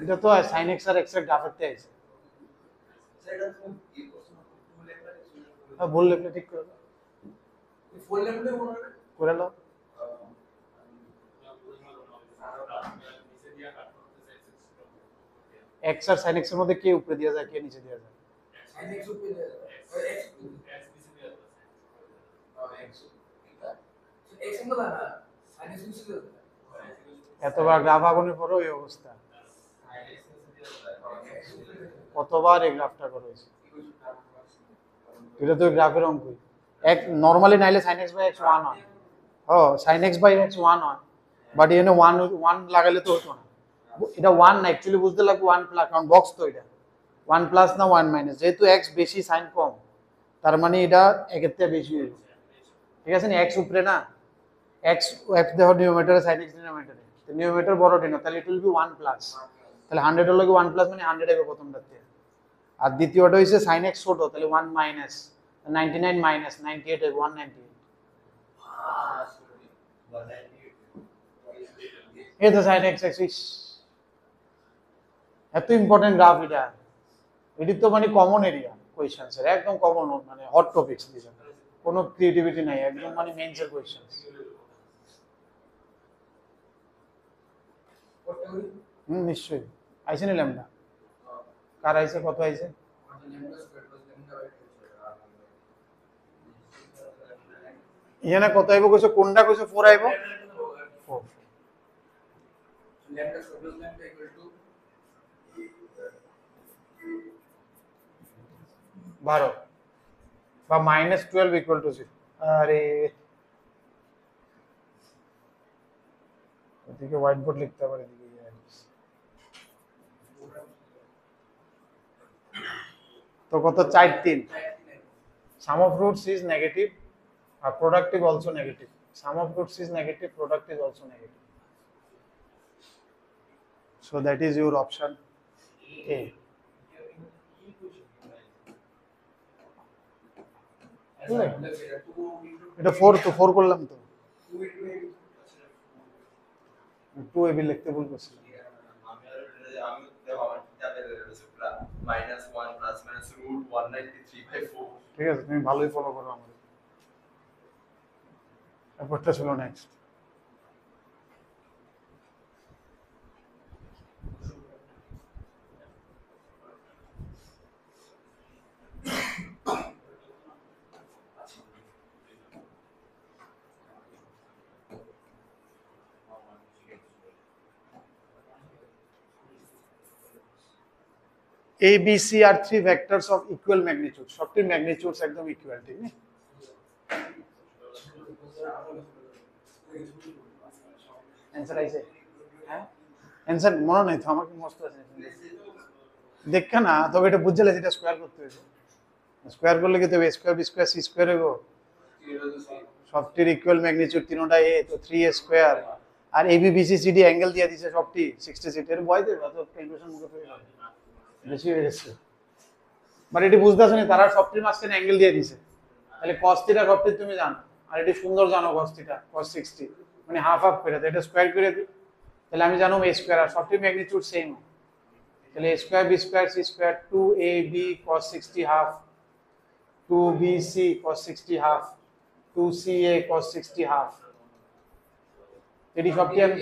এটা তো সাইন এক্স আর এক্স এর গ্রাফেরতে আছে, ভুল লেখলে ঠিক করে দাও, করে দাও। এক্স আর সাইন এক্স এর মধ্যে কে উপরে দেওয়া যায়, কে নিচে দেওয়া যায়? এতবার গ্রাফ আগুনের পরেও এই অবস্থা, কতবার এই গ্রাফটা করা হয়েছে, এটা তো গ্রাফের অঙ্কই। এক নরমালি নাইলে sin x বাই x 1 হয়, ও sin x বাই x 1 হয়, বাট এখানে 1 লাগাইলে তো হতো না, এটা 1 না, অ্যাকচুয়ালি বুঝতে লাগবে 1 প্লাস, কারণ বক্স তো এটা 1 প্লাস না 1 মাইনাস, যেহেতু x বেশি sin কম, তার মানে এটা একের থেকে বেশি হইবে, ঠিক আছে না? x উপরে না, x দেখো নিউমারেটরে sin x ডিনোমিনেটরে, তো নিউমারেটর বড় ডিনো, তাহলে ইট উইল বি 1 প্লাস, তাহলে 100 এর লগে 1 প্লাস মানে 100 হবে প্রথমটাতে, আর দ্বিতীয়টা হইছে sin x ছোট, তাহলে 1 মাইনাস 99 মাইনাস 98 হবে 198। এই তো sin x এক্সিস, এত ইম্পর্টেন্ট গ্রাফ এটা, এটি তো মানে কমন এরিয়া কোয়েশ্চেন্স এর, একদম কমন, মানে হট টপিকস দিছে, কোনো ক্রিয়েটিভিটি নাই, একদম মানে মেইনস এর কোয়েশ্চেন্স। নিশ্চয়ই আইছে নি ল্যামডা, কার আইছে, কত আইছে? এখানে কত আইব কইছো, কোনটা কইছো 4 আইব, 4 12 বা -12 ইকুয়াল টু 0। আরে এদিকে হোয়াইট বোর্ড লিখতে পারে, এদিকে তো কত 4 3, sum of roots is negative or product is also negative, sum of roots is negative, product is also negative, so that is your option A. এটা 4 তো 4 করলাম তো, 2 এবি লিখতে ভুল করছি, ঠিক আছে, তুমি ভালোই ফলো করো আমার, তারপরটা ছিল next. A, B, C are three vectors of equal magnitude. সবটির magnitudes একদম equal, ঠিক না? Answer আইছে? হ্যাঁ? Answer মনে নাই তো, আমাকে মস্ত আছে। দেখা না, তবে এটা বুঝলে যেটা স্কোয়ার করতে হয়েছে। স্কোয়ার করলে কি তবে square B square C square হইব? সবটির ইকুয়াল ম্যাগনিটিউড তিনটা এ, তো 3a স্কোয়ার। আর A B B C C D angle দিয়ে দিছে সবটি 60 এর বয় দেবে, তো ক্যালকুলেশন মুখে ফেলে যাবে। বেশি হয়ে গেছে। বাট এটি বুঝতে আসেনি, তারা সবটির মাঝখানে অ্যাঙ্গেল দিয়ে দিছে। তাহলে cos থিটা সবটি তুমি জানো, আর এটি সুন্দর জানো cos থিটা cos 60, মানে হাফ হাফ করে, এটা স্কোয়ার করে দিই, তাহলে আমি জানো a স্কোয়ার, আর সবটির ম্যাগনিটিউড সেম। তাহলে a square B square C square 2ab cos 60 half, 2bc cos 60 half, 2ca cos 60 half. এটি সবটি আমি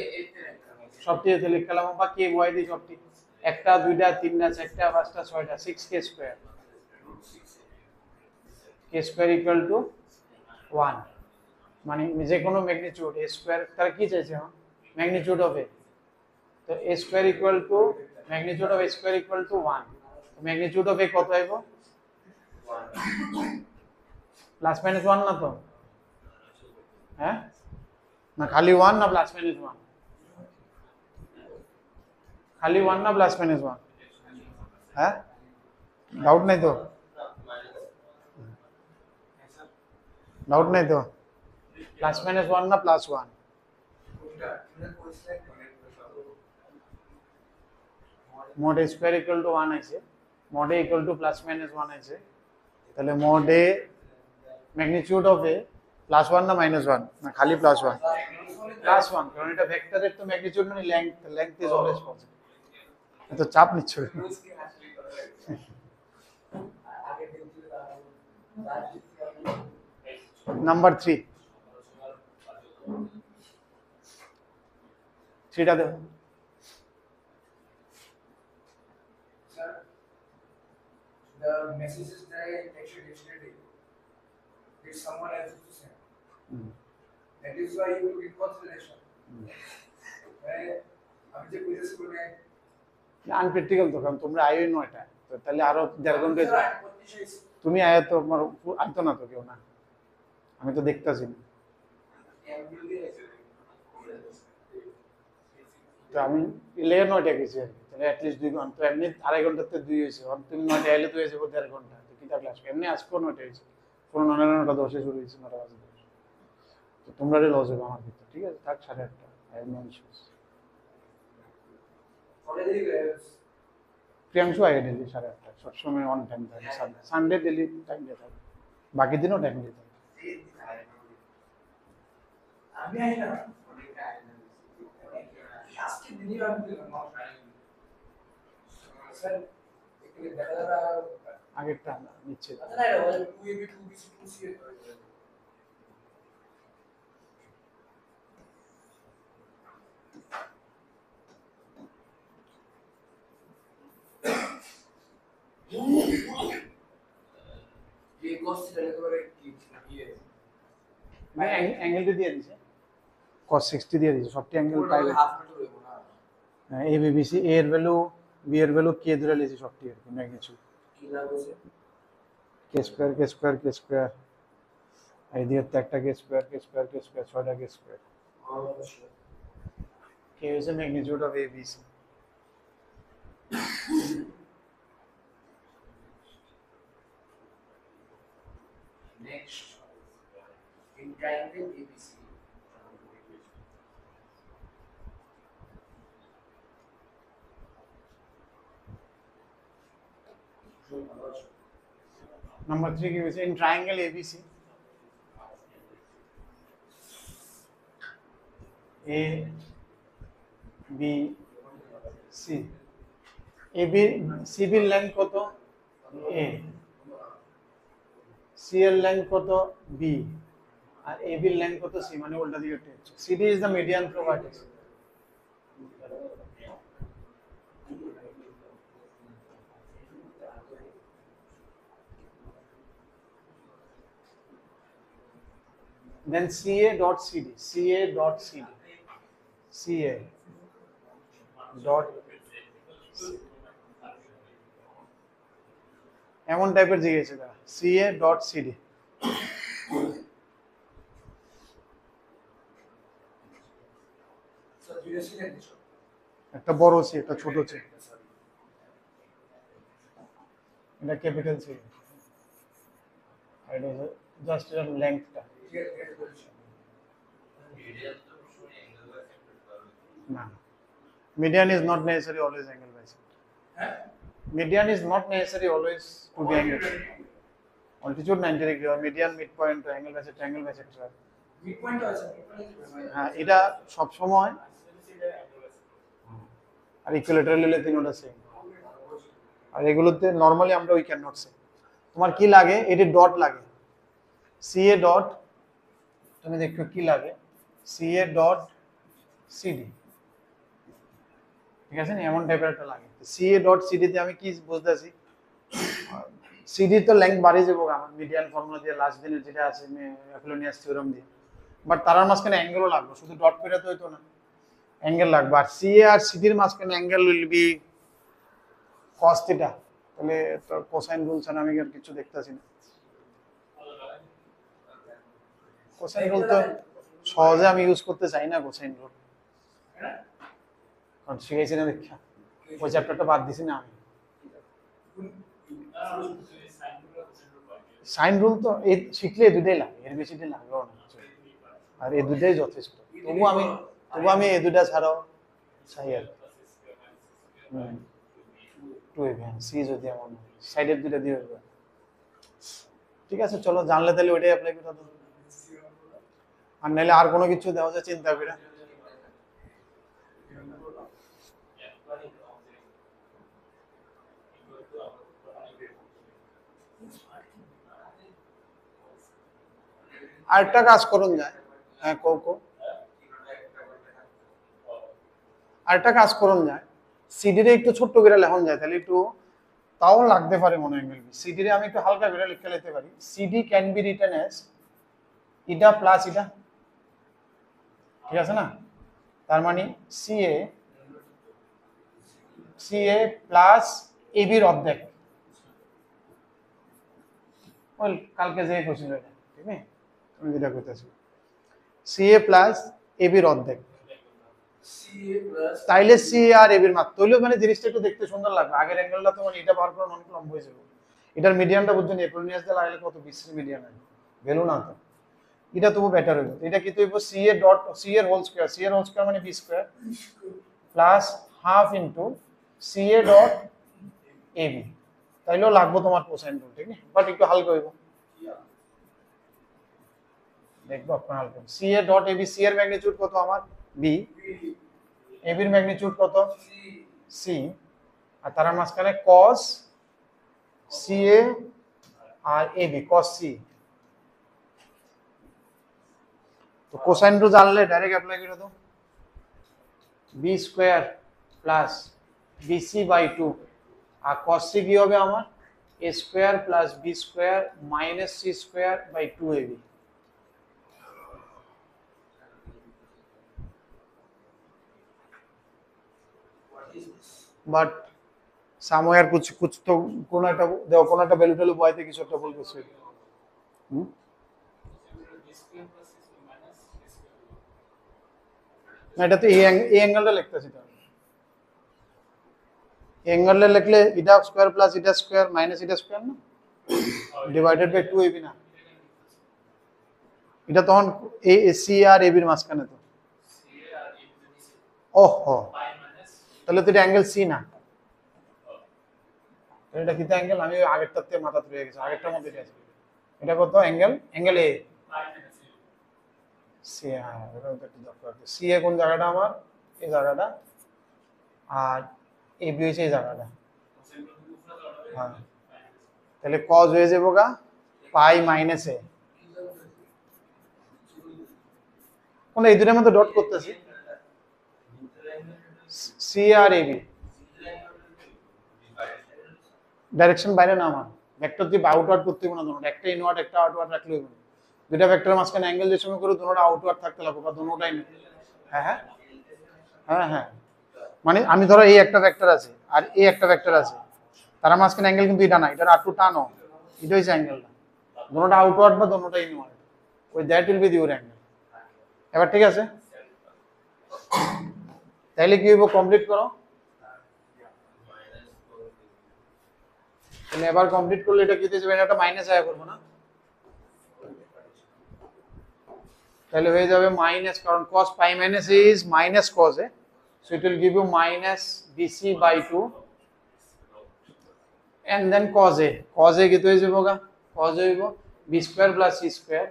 সবটি এতে লিখলাম, বা কে বয় দিই সবটি, একটা দুইটা তিনটা চারটা পাঁচটা ছয়টা 6k square, k square equal two 1, মানে যে কোনো ম্যাগনিটিউড a স্কয়ার, তার কি চাইছে ম্যাগনিটিউড অফ a, তো a square equal two magnitude of a square equal two 1, magnitude of a কত আইব? প্লাস মাইনাস 1 না তো? হ্যাঁ না, খালি 1 না প্লাস মাইনাস 1? খালি 1 না প্লাস মাইনাস 1? হ্যাঁ, ডাউট নাই তো? ডাউট নাই তো? প্লাস মাইনাস 1 না plus 1? mod a square equal two 1 আছে, mod a equal to plus minus 1 আছে, তাহলে mod a magnitude of a plus 1 না মাইনাস 1? না, খালি প্লাস 1? প্লাস 1, কারণ এটা ভেক্টরের তো ম্যাগনিটিউড মানে লেংথ ইজ অলওয়েজ পজিটিভ। এত চাপ নিচ্ছ? নাম্বার 3, 3টা দেখো। The messages that I texted yesterday, did someone else to send? That is why you took in consideration. আমি যে বুঝেছি বলে আনপ্র্যাকটিক্যাল তো, কারণ তোমরা আয়োই 9টা, তো তাহলে আরো 1.5 ঘন্টা তুমি আয়, তো আমার আইতো না তো কেউ, না আমি তো দেখতাছি না, তো আমি 9টা গেছি আর কি, তাহলে অ্যাটলিস্ট 2 ঘন্টা, এমনি 2.5 ঘন্টাতে 2 হয়েছে, আর তুমি 9টা এলে তো হয়েছে 1.5 ঘন্টা, তো কিটা ক্লাস এমনি আজকেও 9টা হয়েছে, পুরো 9:10 শুরু হয়েছে, 9টা বাজে, তো তোমরা লস হবে আমার ভিতরে, ঠিক আছে? থাক 8:30, I have no issues. Priyanshu আগে ডেলি 8:30, সবসময় অন টাইম থাকে, সানডে ডেলি টাইম দিয়ে থাকে, বাকি দিনও টাইম দিয়ে থাকে। আমি আই না আজকে দিনই আমি দিলাম স্যার, একটু দেখা যাবে আগেরটা নিচ্ছে না, না এটা 2ab 2bc 2ca ये cos थीटा করে কি অ্যাঙ্গেলটা দিয়ে দিছে, cos 60 দিয়ে দিছে, সবটি অ্যাঙ্গেল পাইবে। হাফ মিটার হইব না, A B B C, A এর ভ্যালু বি এর ভ্যালু কে ধরে লিছি সবটি আর কি, ম্যাগনিটিউড কি নাম হইছে K square K square K square, এই দিয়ে একটা K square K square K square, 6টা কে স্কয়ার, কে হইছে magnitude of A B C. next in triangle ABC number 3 কি হইছে? In triangle ABC, A B C, A B C বির length কত? এ, C এর লেংথ কত? B, আর এ বির লেংথ কত? সি, মানে উল্টা দিকে হচ্ছে। CD is the median through vertex. Then CA dot CD, CA dot CD, CA dot এমন টাইপের জিজ্ঞেস তারা CA dot CD. So you see that this one. একটা বড় সি একটা ছোট সি, এটা ক্যাপিটাল সি, আর এটা জাস্ট এর লেন্থটা। Here the position. না, median is not necessary always angle bisector. Huh? Median is not necessary always to be angle. Altitude 90 degree or median midpoint angle bisector. Midpoint also. Midpoint is. হ্যাঁ, এটা সব সময় আর equilateral হলে তিনটা same, আর এগুলোতে normally আমরা we can not সে। তোমার কি লাগে, এটি ডট লাগে, সিএ ডট, তুমি দেখো কি লাগে, সিএ ডট সিডি, ঠিক আছে না, এমন টাইপের একটা লাগে। সিএ ডট সিডি তে আমি কি বুঝতেছি, সিডি তো লেংথ বাড়িয়ে যাবো আমার মিডিয়ান ফর্মুলা দিয়ে লাস্ট দিনের যেটা আছে অ্যাপোলোনিয়াস থিওরেম দিয়ে, বাট তার মাঝখানে অ্যাঙ্গেলও লাগবে, শুধু ডট করে তো হইতো না, অ্যাঙ্গেল লাগবে। আর সিএ আর সিডির মাঝখানে angle will be cos theta, তাহলে তো কোসাইন রুল ছাড়া আমি আর কিছু দেখতেছি না। কোসাইন রুল তো সহজে আমি ইউজ করতে চাই না, কোসাইন রুল কারণ শিখাইছি না দেখা, ওই চ্যাপ্টারটা বাদ দিছি না আমি। সাইন রুল তো এই শিখলে এই দুটাই লাগে, এর বেশি দিন লাগবেও না, আর এই দুটাই যথেষ্ট। তবু আমি এই দুটা ছাড়াও চাই আর টু ইভেন সি যদি এমন সাইডের দুটা দিয়ে হবে, ঠিক আছে চলো, জানলে তাহলে ওইটাই অ্যাপ্লাই করে দাও, আর নাহলে আর কোনো কিছু দেওয়া যায় চিন্তা করে। আরেকটা কাজ করুন যায়, হ্যাঁ আরেকটা কাজ করুন যায়, সিডিরে একটু ছোট্ট করে লেখন যায়, তাহলে একটু তাও লাগতে পারে মনে হয়। সিডিরে আমি একটু হালকা করে লিখে নিতে পারি, CD can be written as eta plus eta, ঠিক আছে না, তার মানে সিএ প্লাস এবির অর্ধেক, ওই কালকে যে কোশ্চেন এটা, ঠিক আছে আমি যেটা কইতাছি, সিএ প্লাস এবির অর্ধেক, CA plus. তাইলে সি আর এবির মাত্রা তৈলে মানে জিনিসটা একটু দেখতে সুন্দর লাগবে। আগের অ্যাঙ্গেলটা তো মানে এটা বার করে অনেক লম্বা হয়ে যাবে, এটার মিডিয়ানটা বুঝছেন এপোলোনিয়াস দিয়ে লাগালে কত বিশ্রী মিডিয়ান হয়, ভ্যালু না তো, এটা তবু বেটার হইব। এটা কি তৈব সি এ ডট সি এর হোল স্কয়ার মানে B square plus half into C A dot AB, তাইলেও লাগবে তোমার কোসাইন রুল, ঠিক না, বাট একটু হালকা হইব, দেখবো আপনার হালকা। C A dot AB, C এর ম্যাগনিটিউড কত আমার বি, এবির ম্যাগনিটিউড কত সি, আর তার মাঝখানে cos CA আর AB cos C, তো কোসাইন রুল জানলে ডাইরেক্ট অ্যাপ্লাই করে দাও, B square plus BC by 2, আর cos C কি হবে আমার a square plus B square minus C square by 2ab। But somewhere कुछ तो कोना একটা দেখো কোনা একটা ভ্যালু ট্যালু বইতে কিছু একটা বলতে চাই, না এটা তো এই অ্যাঙ্গেলটা লিখতেছি, তো এই অ্যাঙ্গেলটা লিখলে ইটা স্কয়ার প্লাস ইটা স্কয়ার মাইনাস ইটা স্কয়ার না ডিভাইডেড বাই 2ab না, এটা তখন এই সি আর এবি এর মাঝখানে, তো ওহো তাহলে তো এটা অ্যাঙ্গেল সি না, এটা কি অ্যাঙ্গেল, আমি আগেরটাতে মাথা ধরে গেছি, আগেরটার মধ্যে এটা আছে, এটা কত অ্যাঙ্গেল এ সি, হ্যাঁ এটা তো একটু দরকার, সি এ কোন জায়গাটা আমার এই জায়গাটা, আর এ বি হচ্ছে এই জায়গাটা, হ্যাঁ তাহলে cos হয়ে যাবো গা পাই মাইনাস এ, কোন এই দুটোর মধ্যে ডট করতেছি, C R A B direction বাইরে না, আমার ভেক্টর দিয়ে আউটওয়ার্ড করতে হবে না, দুটোটা একটা ইনওয়ার্ড একটা আউটওয়ার্ড রাখলে হবে, দুটো ভেক্টরের মাঝখানে অ্যাঙ্গেল যে সময় করে দুটোটা আউটওয়ার্ড থাকতে লাগবে বা দুটোটাই, হ্যাঁ হ্যাঁ হ্যাঁ হ্যাঁ, মানে আমি ধরো এই একটা ভেক্টর আছে আর এই একটা ভেক্টর আছে, তার মাঝখানে অ্যাঙ্গেল কিন্তু এটা না, এটা আর টু টানো, এটা হচ্ছে অ্যাঙ্গেলটা, দুটোটা আউটওয়ার্ড বা দুটোটা ইনওয়ার্ড, ওই that will be your angle. এবার ঠিক আছে, তাহলে কি হইব, কমপ্লিট করো। তাহলে এবার কমপ্লিট করলে এটা কি যাবে, এটা মাইনাস আয়া করবো না, তাহলে হয়ে যাবে মাইনাস, কারণ cos pi minus a is minus cos a, so it will give you minus bc by 2 and then cos a কি তো হয়ে যাবো গা, cos a হইব b square plus c square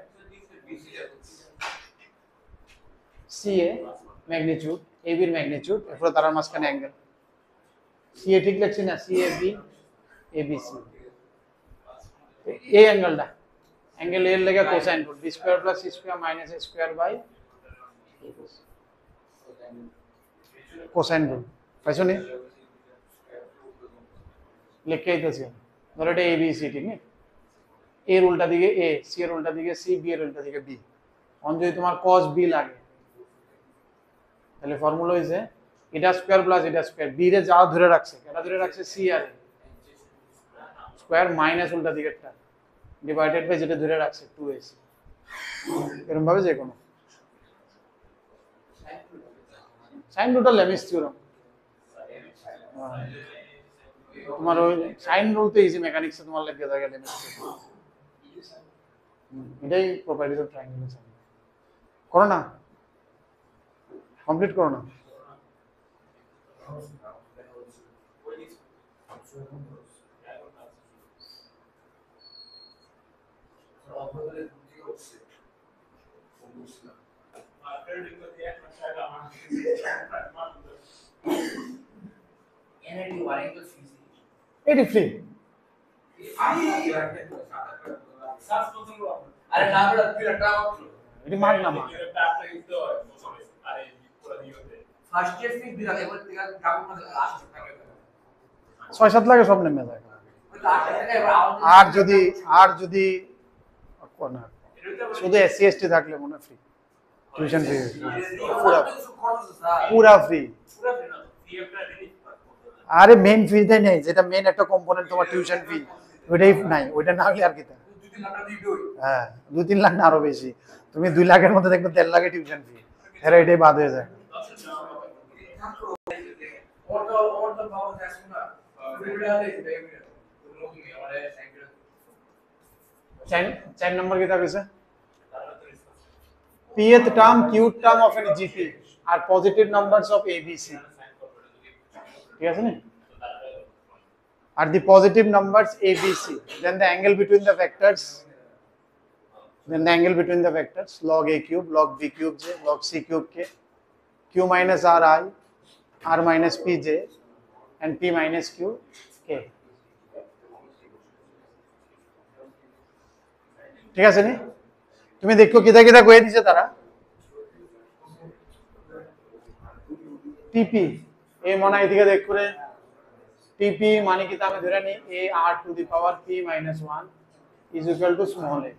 ca magnitude, ab এর magnitude, এরপর তার মাঝখানে অ্যাঙ্গেল ca ঠিক লাগছে না, cab abc, এই অ্যাঙ্গেলটা, অ্যাঙ্গেল এর লাগে cosine rule b square plus c square minus a square by cosine rule, পাইছো নি, লিখে দিতেছি, ধরো এটা a b c, ঠিক না, a এর উল্টা দিকে a, c এর উল্টা দিকে c, b এর উল্টা দিকে b, অন যদি তোমার cos b লাগে তাহলে ফর্মুলা হইছে এটা স্কয়ার প্লাস এটা স্কয়ার, b রে যা ধরে রাখছে, এটা ধরে রাখছে c আর স্কয়ার মাইনাস উল্টা দিকেরটা ডিভাইডেড বাই যেটা ধরে রাখছে 2ac, এরকম ভাবে যে কোনো সাইন রুট আর লেমিস থিওরাম, তোমার ওই সাইন রুল তো ইজি মেকানিক্সে তোমার লেগে যায় লেমিস থিওরাম, এটাই প্রপার্টিজ অফ ট্রায়াঙ্গুলার সাইন, করো না, কমপ্লিট করো না। এটি ফ্রি, আরে না বড় পিলাটা মাত্র এটি মাগ না মাগ, ফার্স্ট ইয়ার ফি দিলা এবার থেকে কাম করে 800 টাকা 6-7 লাখে সব নেমে যায়, ওই তো 800 টাকা এবার আর যদি না শুধু এসসি এসটি থাকলে মনে ফ্রি, টিউশন ফ্রি, পুরা ফ্রি, আরে মেইন ফি দেয় নাই, যেটা মেইন একটা কম্পোনেন্ট তোমার টিউশন ফি, ওইটাই নাই, ওইটা না হলে আর কি তা, 2-3 লাখ দিবই, হ্যাঁ 2-3 লাখ না আরো বেশি, তুমি 2 লাখের মধ্যে দেখবে 1.5 লাখের টিউশন ফি, এরা এটাই বাদ হয়ে যায়। ওর তো পাওয়া যাচ্ছে না ভিডিওতে দেখবে লোক নিয়ে আমাদের সাইকেল 4 নম্বর কি থাকছে, pth term qth term of any gp are positive numbers of abc, ঠিক আছে না, are the positive numbers abc, then the angle between the vectors log a cube, log b cube j, log c cube k, q minus ri, r minus p j and p minus q k, ঠিক আছে নি, তুমি দেখো কিতা কিতা কয়ে দিছে তারা, টিপি এই মনে এদিকে দেখ করে, টিপি মানে কি আমি ধরে নিই a r to the power p minus 1 is equal to small a,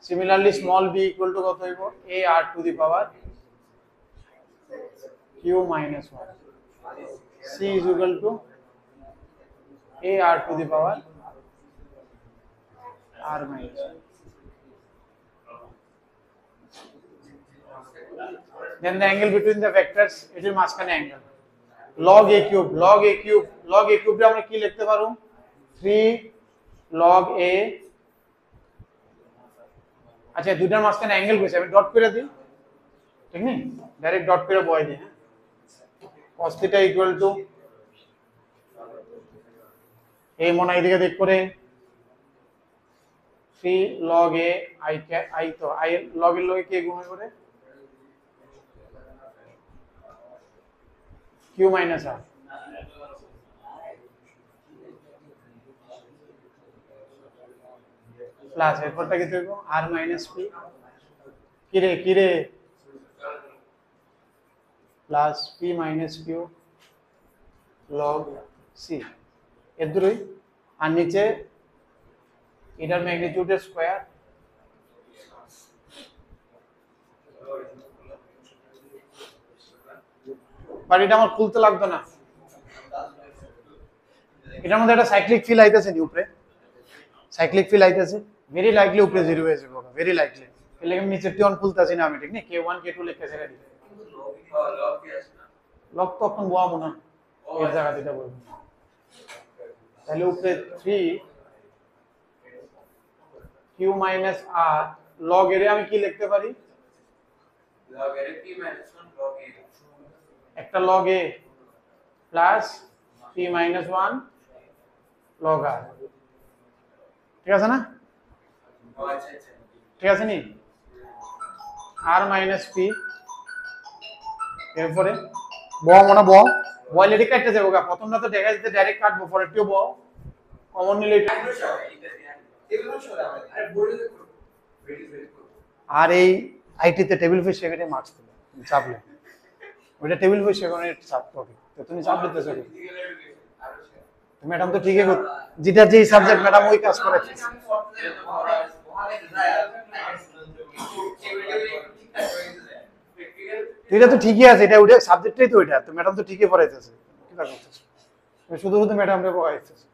similarly small b equal to কত হইব a r to the power q minus 1, c is equal to a r to the power r minus 1, then the angle between the vectors, it is মাঝখানে angle, log a cube রে আমরা কি লিখতে পারো, 3 log a, আচ্ছা দুইটার মাঝখানে angle কইছে, আমি ডট করে দিই, ঠিক নেই, ডাইরেক্ট ডট করে বয় দিই, হ্যাঁ, cos θ ইকুয়াল টু এই মনে এদিকে দেখ করে 3 log a i তো i log এর লগে কি গুণ করে q minus r, প্লাস এরপরটা কি দেব r minus p, কিরে plus p minus q log c, এর দুটোই, আর নিচে এটার ম্যাগনিটিউডের স্কয়ার, বাট এটা আমার খুলতে লাগতো না, এটার মধ্যে একটা সাইক্লিক ফিল আইতেছে নি উপরে, সাইক্লিক ফিল আইতেছে, ভেরি লাইকলি উপরে 0 হয়ে যাবে, ভেরি লাইকলি। এলে আমি নিচে টিওন খুলতাছি না আমি, ঠিক না, K1 K2 লিখে ছেড়ে দিই। লক তো এখন বোয়াবো না, এর জায়গা দিতে বলবো। তাহলে উপরে 3 Q মাইনাস R লগ এর আমি কি লিখতে পারি, log a p minus 1 log a একটা log A plus p minus 1 log r, ঠিক আছে না? আচ্ছা আচ্ছা ঠিক আছে নি, r মাইনাস p এরপরে ব মনে ব অলরেডি কাটতে যাবো গা, প্রথমটা তো দেখা যেতে ডাইরেক্ট কাটবো, পরেরটিও ব কমন নিলে এটা। আরে বোর্ডে দেখো ভেরি ভেরি আর এই আইটিতে টেবিল ফিশ সেকেন্ডে মার্কস দিবে, চাপলে ওইটা টেবিল ফিশ সেকেন্ডে চাপ টপিক, তো তুমি চাপ দিতেছো কি? ম্যাডাম তো ঠিকই কর, যেটা যেই সাবজেক্ট ম্যাডাম ওই কাজ করেছে। এটা তো ঠিকই আছে, এটা ওইটা সাবজেক্টটাই তো ওইটা, তো ম্যাডাম তো ঠিকই পড়াইতেছে, কি করতেছে শুধু শুধু ম্যাডামকে পড়াইতেছে।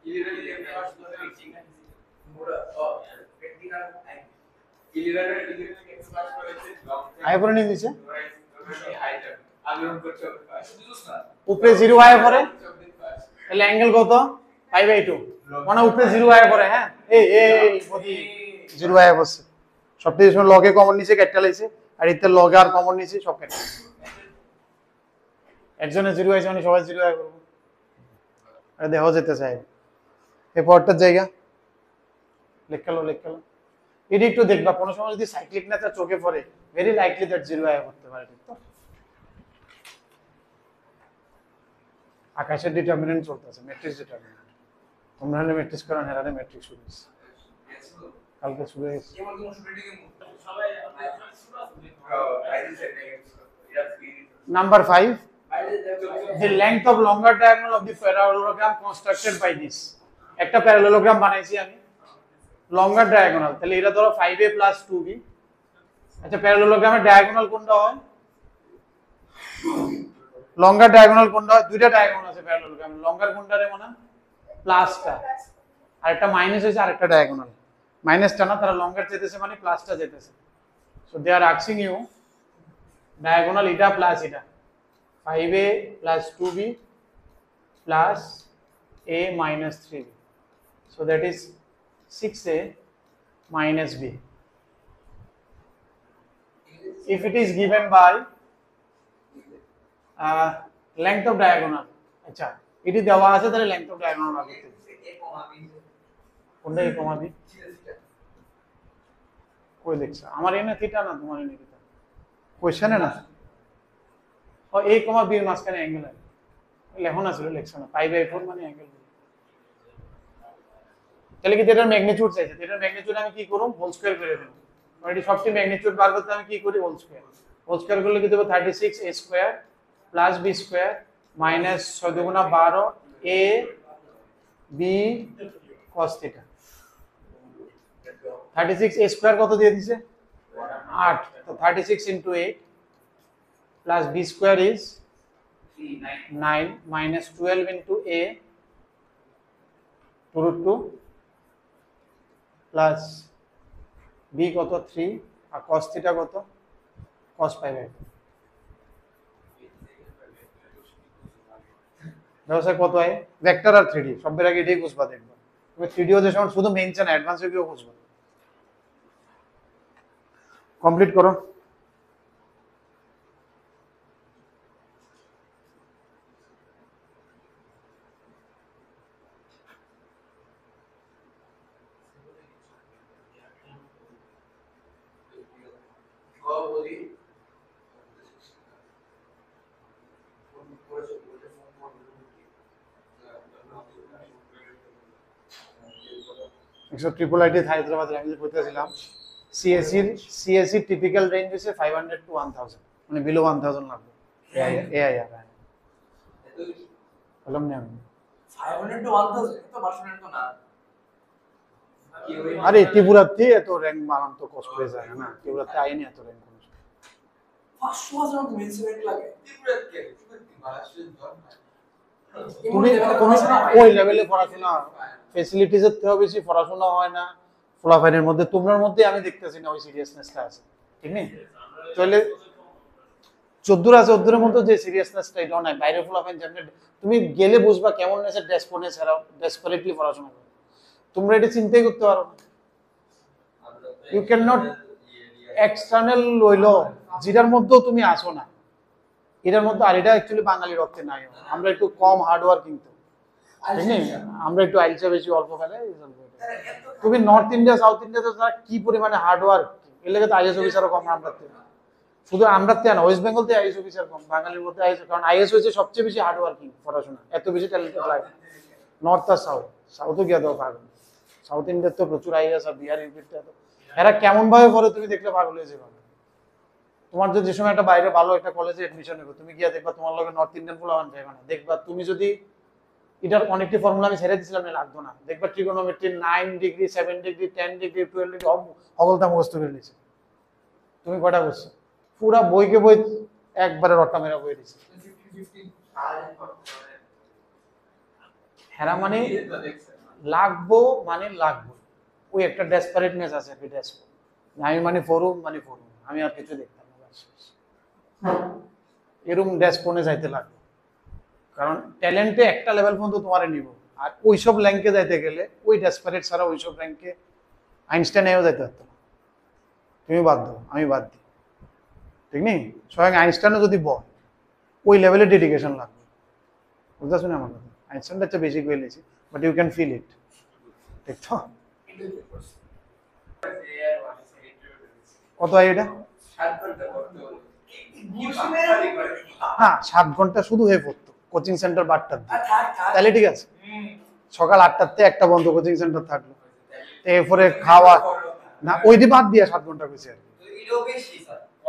আয় পরে নিয়ে দিছে উপরে 0 আয় পরে, তাহলে অ্যাঙ্গেল কত, π/2 মানে উপরে 0 আয় পরে। হ্যাঁ এই এই বডি 0 আয় বসে, সবটাই সময় লগে কমন নিচে কাটতে লাইছে, আর এতে লগ আর কমন নিচে সব কাটতে, একজনের 0 আইছে মানে সবাই 0 আয় করব, আরে দেখা যেতে চাই এই পরটার জায়গা লেখালো লেখালো, এটা একটু দেখবা, কোনো সময় যদি সাইক্লিক নেচার চোখে পড়ে, ভেরি লাইকলি দ্যাট 0 আয় করতে পারে, ঠিক তো? আকাশের ডিটারমিনেন্ট চলতেছে, ম্যাট্রিক্স ডিটারমিনেন্ট, তোমরা হলে ম্যাট্রিক্স করো, হেরারে ম্যাট্রিক্স শুরু হয়েছে, কালকে শুরু হয়েছে। Number 5, the length of longer diagonal of the parallelogram constructed by this, একটা প্যারালেলোগ্রাম বানাইছি আমি লঙ্গার ডায়াগোনাল, তাহলে এটা ধরো 5a + 2b। আচ্ছা প্যারালেলোগ্রামের ডায়াগোনাল কোনটা হয়, লঙ্গার ডায়াগোনাল কোনটা হয়? দুইটা ডায়াগোনাল আছে প্যারালেলোগ্রামে, লঙ্গার কোনটা রে মনে প্লাসটা, আর একটা মাইনাস হইছে, আর একটা ডায়াগোনাল মাইনাসটা না, তারা লঙ্গার যেতেছে মানে প্লাসটা যেতেছে, so they are asking you diagonal এটা প্লাস এটা, 5a + 2b plus a minus 3b, so that is 6a minus b. If it is given by length of diagonal, আচ্ছা এটি দেওয়া আছে, তাহলে length of diagonal বার করতে হবে, কোনটা a কমা b কই লিখছ, আমার এনে থিটা না, তোমার এনে থিটা কোশ্চেনে না, ও a, b এর মাঝখানে অ্যাঙ্গেল আছে, লেখন আছে লিখছ না, π/4 মানে অ্যাঙ্গেল। তাহলে কি এটার ম্যাগনিটিউড চাইছে, এটার ম্যাগনিটিউড আমি কি করব, হোল স্কয়ার করে দেব, অলরেডি সবটি ম্যাগনিটিউড বার করতে আমি কি করি, হোল স্কয়ার করলে কি দেব 36a² + b² minus 6 × 12 a b cos θ। 36a² কত দিয়ে দিছে 8, তো 36 × 8 plus b² is 9 minus 12 into a 2√2 plus b কত 3 আর cos θ কত cos π/4। ব্যবসায় কত হয়, ভেক্টর আর 3D সবের আগে এটাই বুঝবা, দেখবা তুমি 3D ও যে সময় শুধু মেনশন অ্যাডভান্স এ গিয়ে বুঝবা। কমপ্লিট করো। ট্রিপল আইটি হায়দ্রাবাদ আমি পড়তেছিলাম, সিএসসি টিপিক্যাল রেঞ্জ হচ্ছে 500 to 1000, মানে বিলো 1000 লাগবে এআইআর। বললাম না আমি 500 to 1000 তো পার্সেন্ট তো না, আরে ত্রিপুরাতে এত র‍্যাঙ্ক বানানো তো কষ্ট হয়ে যায় না, ত্রিপুরাতে আইনি এত র‍্যাঙ্ক কোন 500,000 তো মেন্স র‍্যাঙ্ক লাগে ত্রিপুরাতে, কে বাংলাদেশের ধর না তুমি তুমি ওই লেভেলে পড়াশোনা ফেসিলিটিসের থেকেও বেশি পড়াশোনা হয় না ফলাফলের মধ্যে, তোমার মধ্যে আমি দেখতেছি না ওই সিরিয়াসনেসটা আছে, ঠিক নেই? তাহলে 14 আছে 14 মধ্যে যে সিরিয়াসনেসটা এটাও নাই, বাইরে ফলাফল যেমন তুমি গেলে বুঝবা কেমন নেছে ডেসপোনে ছাড়াও ডেসপারেটলি পড়াশোনা করে, তোমরা এটা চিন্তাই করতে পারো না। ইউ ক্যান নট এক্সটার্নাল হইলো যেটার মধ্যেও তুমি আসো না এটার মধ্যে, আর এটা অ্যাকচুয়ালি বাঙালির রক্তে নাই, আমরা একটু কম হার্ড ওয়ার্ক কিন্তু, ঠিক নেই? আমরা একটু আইলসা বেশি অল্প ফেলে। তুমি নর্থ ইন্ডিয়া সাউথ ইন্ডিয়াতে তারা কি পরিমাণে হার্ড ওয়ার্ক, এর লেগে তো আইএস অফিসারও কম আমরা, শুধু আমরা না ওয়েস্ট বেঙ্গলতে আইএস অফিসার কম, বাঙালির মধ্যে আইএস, কারণ আইএস হচ্ছে সবচেয়ে বেশি হার্ড ওয়ার্কিং পড়াশোনা, এত বেশি ট্যালেন্টেড লাগে। নর্থ আর সাউথ, সাউথও গিয়ে দাও পাগল, সাউথ ইন্ডিয়ার তো প্রচুর আইএস আর বিহার ইউপিতে, এরা কেমন ভাবে পড়ে তুমি দেখলে পাগল হয়ে যাবে। তোমার যে সময় একটা বাইরে ভালো একটা কলেজে এডমিশন নেবে, তুমি গিয়ে দেখবা তোমার লগে নর্থ ইন্ডিয়ান পোলাপান যাবে না, দেখবা তুমি যদি এটার অনেকটি ফর্মুলা আমি ছেড়ে দিয়েছিলাম না লাগতো না, দেখবা trigonometry 9 degree 7 degree 10 degree 12 degree অগলতা মুখস্থ করে নিয়েছে, তুমি কয়টা করছো? পুরা বইকে বই একবারে রট্টা মেরা বই দিছে। হেরা মানে লাগবো মানে লাগবো, ওই একটা ডেসপারেটনেস আছে আর কি, ডেসপারেট আমি মানে ফরুম আমি আর কিছু দেখতাম না, এরকম ডেসপোনে যাইতে লাগবে, কারণ ট্যালেন্টে একটা লেভেল পর্যন্ত তোমারে নিব, আর ওইসব র্যাঙ্কে যাইতে গেলে ওই ডেসপারেট ছাড়া ওইসব র্যাঙ্কে আইনস্টাইনেও যাইতে পারতো না, তুমি বাদ দাও আমি বাদ দিই, ঠিক নেই? স্বয়ং আইনস্টাইনও যদি বল ওই লেভেলে ডেডিকেশন লাগবে, বুঝতে শুনে আমার কথা, আইনস্টাইনটা হচ্ছে বেসিক ওয়ে লিখছি, but you can feel it, ঠিক তো? কত হয় এটা? হ্যাঁ 7 ঘন্টা শুধু হয়ে পড়তো কোচিং সেন্টার 12টার দিকে, তাহলে ঠিক আছে, সকাল 8টাতে একটা বন্ধ কোচিং সেন্টার থাকলো, এরপরে খাওয়া না ওই দিয়ে বাদ দিয়ে 7 ঘন্টা বেশি আর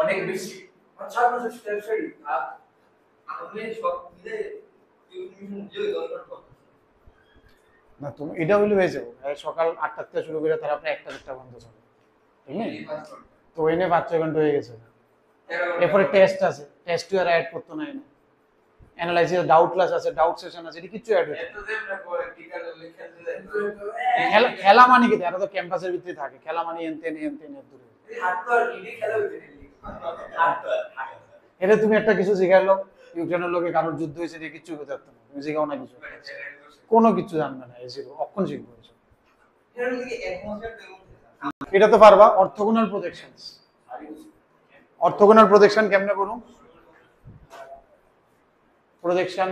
অনেক বেশি না, তুমি এটা হইলে হয়ে যাবো সকাল 8টা থেকে শুরু করে তারা আপনার 1টা বন্ধ চলে, ঠিক না? তো ওই নিয়ে 5-6 ঘন্টা হয়ে গেছে, এরপরে টেস্ট আছে, টেস্ট আর অ্যাড করতে নাই না, অ্যানালাইসিস ডাউট ক্লাস আছে, ডাউট সেশন আছে, এটা কিছু অ্যাড হচ্ছে খেলা মানে কি, এরা তো ক্যাম্পাসের ভিতরে থাকে, খেলা মানে এনতেন দূরে, এটা তুমি একটা কিছু শিখাইলো ইউক্রেনের লোকে কারোর যুদ্ধ হয়েছে যে কিছু বোঝাতে না, তুমি শিখাও না কিছু, কোনো কিছু জানবে না, এই শিখো অক্ষণ শিখবো। এটা তো পারবা। অর্থোগোনাল প্রজেকশন, অর্থোগোনাল প্রজেকশন কেমনে করুম? Projection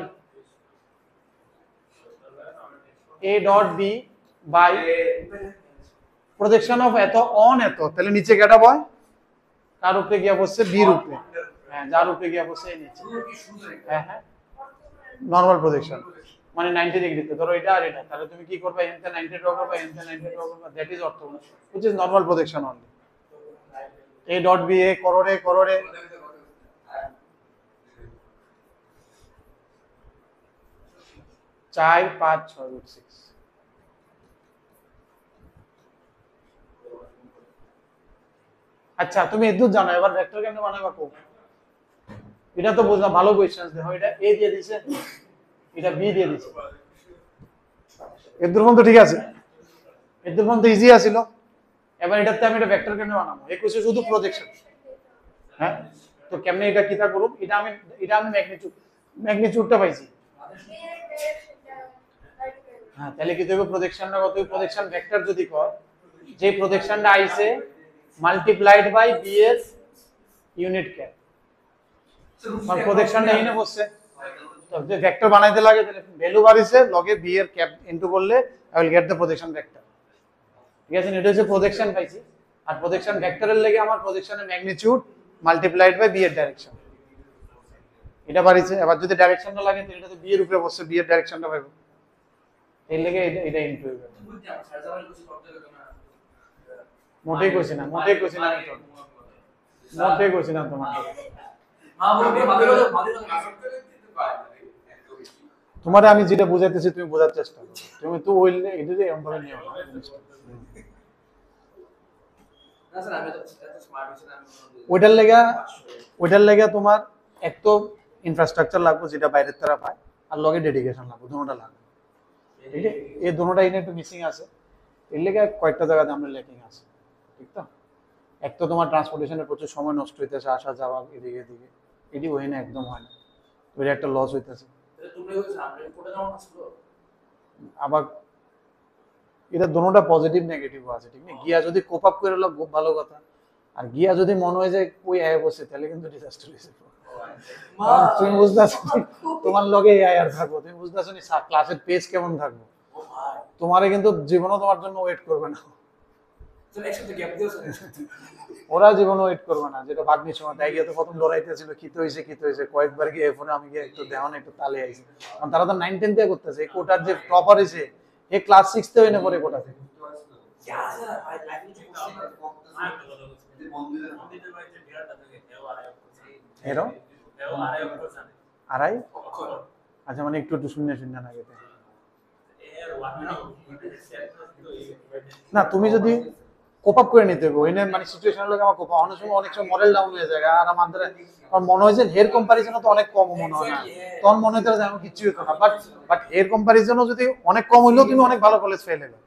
a dot b by projection of এত অন এত, তাহলে নিচে কেটা বয় কার উপরে গিয়া বসছে b এর উপরে, হ্যাঁ যার উপরে গিয়া বসছে এই নিচে, হ্যাঁ হ্যাঁ নরমাল প্রজেকশন মানে 90 ডিগ্রিতে, ধরো এটা আর এটা, তাহলে তুমি কি করবে, এনতে 90 ড্র করবে, এনতে 90 ড্র করবে, that is orthogonal, which is normal projection only. a dot b এ করোড়ে 4 5 6 6। আচ্ছা তুমি এদুর জানো, এবার ভেক্টর কেমনে বানাবা কো? এটা তো বুঝলাম, ভালো কোশ্চেন, দেখো এটা a দিয়ে দিয়েছে, এটা b দিয়ে দিয়েছে, এদুর মধ্যে ঠিক আছে, এদুর মধ্যে ইজি আছিল, এবার এটাতে আমি এটা ভেক্টর কেমনে বানাবো? এই কোশ্চেন শুধু প্রজেকশন, হ্যাঁ তো কেমনে এটা কিতা করব? এটা আমি ম্যাগনিটিউডটা পাইছি, হ্যাঁ তাহলে কি দেব? প্রজেকশনটা কত? প্রজেকশন ভেক্টর যদি কর, যে প্রজেকশনটা আইছে মাল্টিপ্লাইড বাই b এর ইউনিট ক্যাপ, মানে প্রজেকশনটা এনে বসছে, তো যে ভেক্টর বানাইতে লাগে তাহলে ভ্যালু বাড়িছে লগে b এর ক্যাপ ইনটু করলে I will get the projection vector, ঠিক আছে? এটা হচ্ছে প্রজেকশন পাইছি, আর প্রজেকশন ভেক্টরের লাগে আমার প্রজেকশনের ম্যাগনিটিউড মাল্টিপ্লাইড বাই b এর ডাইরেকশন, এটা বাড়িছে। এবার যদি ডাইরেকশনটা লাগে তাহলে এটা তো b এর উপরে বসছে, b এর ডাইরেকশনটা পাবো, এর লাগে এটা ইনটু হবে। মোটেই কইছি না তোমার, তোমারে আমি যেটা বুঝাইতেছি তুমি বোঝার চেষ্টা করো, তুমি তো ওইলে এটা যে এমন ভাবে নিও না স্যার, আমি তো এত স্মার্ট হইছি না, ওইটার লাগা তোমার এক তো ইনফ্রাস্ট্রাকচার লাগবে যেটা বাইরের তারা পায়, আর লগে ডেডিকেশন লাগবে, দুটোটা লাগবে। ঠিক আছে, এই দুটোটা ইনে একটু মিসিং আছে, এর লেগে কয়েকটা জায়গাতে আমরা ল্যাকিং আছে। ঠিক তো, এক তো তোমার ট্রান্সপোর্টেশনের প্রচুর সময় নষ্ট হইতেছে, আসা যাওয়া এদিকে এদিকে, এটি হয় না, একদম হয় না, ওইটা একটা লস হইতেছে। আবার এটা দুটোটা পজিটিভ নেগেটিভও আছে, ঠিক না? গিয়া যদি কোপ আপ করে হলো খুব ভালো কথা, আর গিয়া যদি মনে হয় যে ওই আয় বসে, তাহলে কিন্তু ডিজাস্টার হয়েছে। তুমি বুঝতে পারছো, তোমার লগে আয় আর থাকবো, তুমি বুঝতে পারছো ক্লাসের পেজ কেমন থাকবো, তোমারে কিন্তু জীবনও তোমার জন্য ওয়েট করবে না, ওরা জীবনও ওয়েট করবে না। যেটা ভাগ্নির সময় তাই গিয়ে তো প্রথম লড়াইতেছিল, খিতে হয়েছে কয়েকবার গিয়ে ফোনে আমি গিয়ে একটু দেওয়া একটু তালে আইছে, কারণ তারা তো 9-10 দিয়ে করতেছে, এই কোটার যে টপার হয়েছে এই ক্লাস 6 তে হইনে পরে কোটা থেকে। এরো আড়াই, আচ্ছা মানে একটু একটু শূন্য শূন্য না গেতে না, তুমি যদি কোপ আপ করে নিতে হবে ওইনে মানে সিচুয়েশনের লোক আমার কোপ অনেক সময় মডেল ডাউন হয়ে যায়, আর আমাদের মনে হয় যে হের কম্পারিজনও তো অনেক কম মনে হয় না, তখন মনে হতে যেমন কিছু হতো না, বাট হের কম্পারিজনও যদি অনেক কম হইলেও তুমি অনেক ভালো কলেজ ফেল হলো,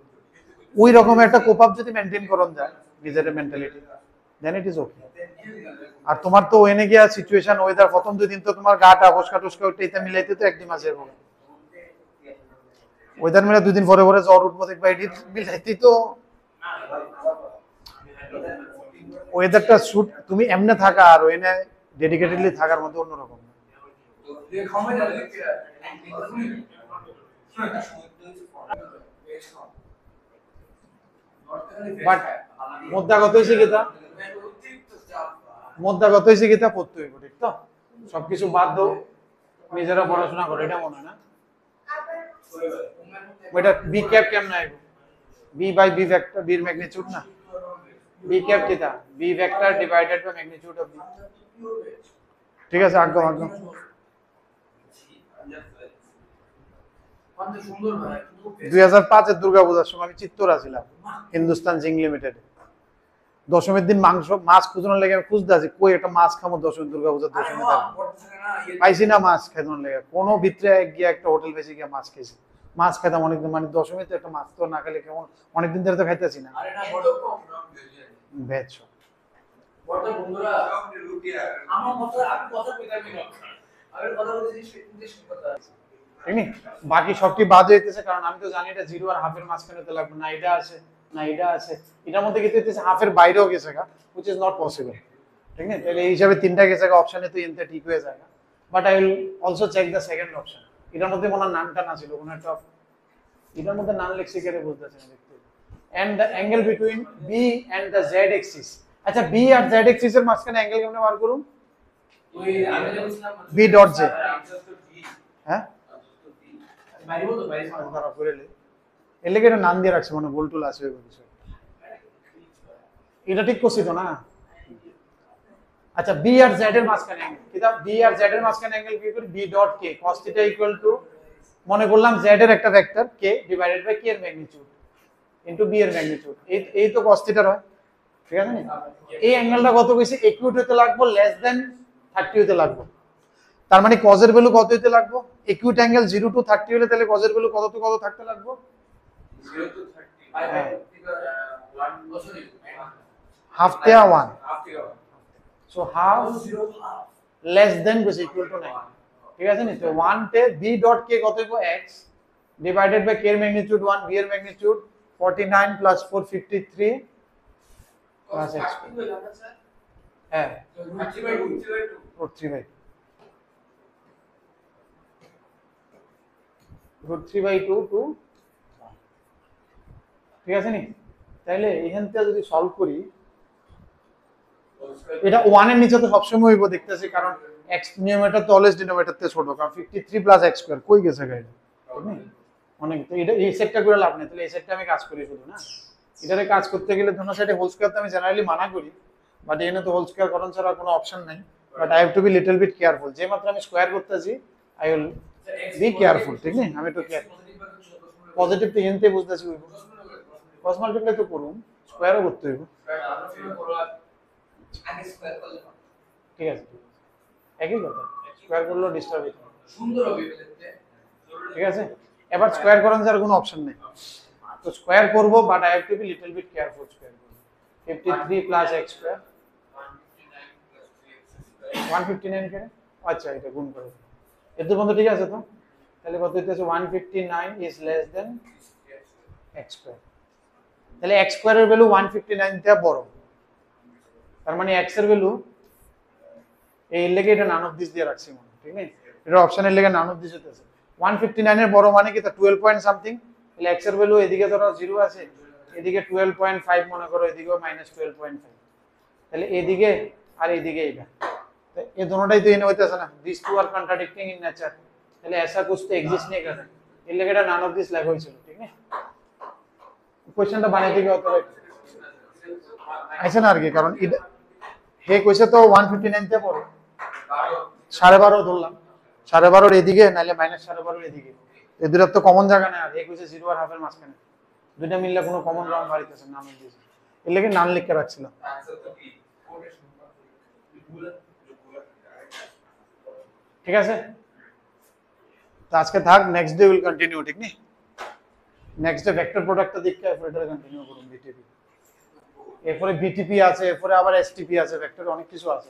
ওই রকম একটা কোপ আপ যদি মেনটেন করন যায় নিজের mentality, then it is okay. আর তোমার তো ওয়েনে গিয়া সিচুয়েশন ওয়েদার প্রথম 2 দিন তো তোমার গাটা ফসকা টসকা উঠতে এটা মিলাইতে তো একদিন মাসে হবে, ওয়েদার মিলে 2 দিন পরে পরে জ্বর উঠবো দেখবা, এটি মিলাইতেই তো ওয়েদারটা শুট, তুমি এমনে থাকা আর ওয়েনে ডেডিকেটেডলি থাকার মধ্যে অন্যরকম। বাট মোদ্দাগত হয়েছে গীতা, মোদ্দাগত হয়েছে গীতা পড়তে হইব, ঠিক তো? সবকিছু বাদ দাও, নিজেরা পড়াশোনা করে, এটা মনে হয় না ওইটা বি ক্যাপ কেমন আইব, বি বাই বি ভেক্টর, বির ম্যাগনিটিউড না, বি ক্যাপ কিটা, B vector divided by magnitude of B. ঠিক আছে, আজ্ঞা আজ্ঞা। 2005 এর দুর্গাপূজার সময় আমি চিত্তরা ছিলাম হিন্দুস্তান জিং লিমিটেড, দশমীর দিন মাছ খুঁজনোর লেগে আমি খুঁজতে আছি কই একটা মাছ খামো, দশমী দুর্গাপূজার দশমী পাইছি না, মাছ খাইনোর লেগে কোনো ভিতরে গিয়ে একটা হোটেল বেশি গিয়ে মাছ খেয়েছি, মাছ খাইতাম অনেকদিন, মানে দশমীতে একটা মাছ তো না খেলে কেমন, অনেকদিন ধরে তো খাইতেছি না ভেজ। বাকি সবটি বাদ হইতেছে, কারণ আমি তো জানি এটা জিরো আর হাফের মাঝখানে তো লাগবে না, এটা আছে না এটা আছে, এটার মধ্যে কিন্তু হইতেছে হাফের বাইরেও গেছে গা, হুইচ ইজ নট পসিবল, ঠিক না? তাহলে এই হিসাবে তিনটা গেছে গা অপশনে, তো এনতে ঠিক হয়ে যায়, but I will also check the second option. এটার মধ্যে মনে নামটা না ছিল কোনো একটা, এটার মধ্যে নাম লেখছি কেটে বুঝতেছে না দেখতে, and the angle between B and the Z axis. আচ্ছা বি আর জেড এক্সিস এর মাঝখানে অ্যাঙ্গেল কেমনে বার করুন? বি ডট জে, হ্যাঁ এর লেগে এটা নাম দিয়ে রাখছে, মানে গোল টুল আছে এটা ঠিক করছি তো না? আচ্ছা বি আর জেড এর মাঝখানে অ্যাঙ্গেল, কিটা বি আর জেড এর মাঝখানে অ্যাঙ্গেল কি করি, B dot K cos θ equal to, মনে করলাম জেড এর একটা ভেক্টর কে ডিভাইডেড বাই কে এর ম্যাগনিটিউড ইনটু বি এর ম্যাগনিটিউড, এই তো cos θ হয়, ঠিক আছে না? এই অ্যাঙ্গেলটা কত কইছি, একিউট হতে লাগবে লেস দেন 30 হতে লাগবে, তার মানে cos এর ভ্যালু কত হতে লাগবে, একিউট অ্যাঙ্গেল 0 টু 30 হলে তাহলে cos এর ভ্যালু কত টু কত থাকতে লাগবে, 0 to 30 half tea 1, so half less than is equal to 9, ঠিক আছে নি? তো 1 তে b ডট k কত হইব, x ডিভাইডেড বাই k এর ম্যাগনিটিউড 1, b এর ম্যাগনিটিউড 49 প্লাস 453 প্লাস x, হ্যাঁ √3/2 টু, ঠিক আছে নি? তাইলে এখান থেকে যদি সলভ করি, এটা 1 এর নিচে তো সবসময় হইব দেখতেছি, কারণ x নিউমারেটর তো অলওয়েজ ডিনোমিনেটর থেকে ছোট, কারণ 53 প্লাস x স্কয়ার কই গেছে গাইড, অনেক তো এটা এই সেটটা করে লাভ নেই, তাহলে এই সেটটা আমি কাজ করি শুধু না, এটারে কাজ করতে গেলে দুটো সাইডে হোল স্কয়ার তো আমি জেনারেলি মানা করি, বাট এখানে তো হোল স্কয়ার করণ ছাড়া কোনো অপশন নাই, but I have to be little bit careful, যে মাত্র আমি স্কয়ার করতেছি আই উইল বি কেয়ারফুল, ঠিক না? আমি একটু কেয়ার পজিটিভ তো এনতে বুঝতেছি হইব, cos মাল্টিপ্লাই তো করুন, স্কয়ারও করতে হইব, ঠিক আছে একই কথা, স্কয়ার করলেও ডিস্টার্ব হইতো, সুন্দর হবে দেখতে, ঠিক আছে, এবার স্কোয়ার করার যার কোনো অপশন নেই, তো স্কোয়ার করবো but I have to be little bit careful. Square করবো 53 প্লাস এক্স স্কোয়ার 159 কেন, আচ্ছা এটা গুণ করে এর পর্যন্ত ঠিক আছে। তো তাহলে কত হইতেছে 159 is less then x square. তাহলে এক্স স্কোয়ারের ভ্যালু 159 টা বড়, তার মানে এক্স এর ভ্যালু এই লেগে এটা নান অফ দিস দিয়ে রাখছি মনে, ঠিক আছে, এটা অপশনের লেগে নান অফ দিস হতেছে 159 এর বড় মানে কি তা 12 পয়েন্ট সামথিং। তাহলে এক্স এর ভ্যালু এদিকে ধরো 0 আছে, এদিকে 12.5 মনে করো, এদিকেও -12.5, তাহলে এদিকে আর এদিকে এটা, तो ये दोनोंটাই তো এনে হইতাছে না, this two are contradicting in nature, তাহলে ऐसा कुछ तो एग्जिस्ट नहीं कर रहा, এর লেগে এটা নান অফ দিস লেখা হয়েছিল, ঠিক আছে। কোশ্চেনটা বানাইতে কি হতে হবে আইছে না আর কি, কারণ হে কইছে তো 159 তে পড়ো 12.5 ধরলাম, 12.5 এদিকে নাইলে -12.5 এদিকে, এই দুটো তো কমন জায়গা না, আর হে কইছে 0 আর হাফের মাঝখানে, দুইটা মিললে কোনো কমন রং বাড়িতেছে না, আমি দিয়েছি এর লেগে নান লিখে রাখছিলাম। ঠিক আছে, তো আজকে থাক, নেক্সট ডে উইল কন্টিনিউ, ঠিক নেই, নেক্সট ডে ভেক্টর প্রোডাক্টটা দেখতে এরপরে কন্টিনিউ করুন। বিটিপি এরপরে বিটিপি আছে, এরপরে আবার এসটিপি আছে, ভেক্টর অনেক কিছু আছে।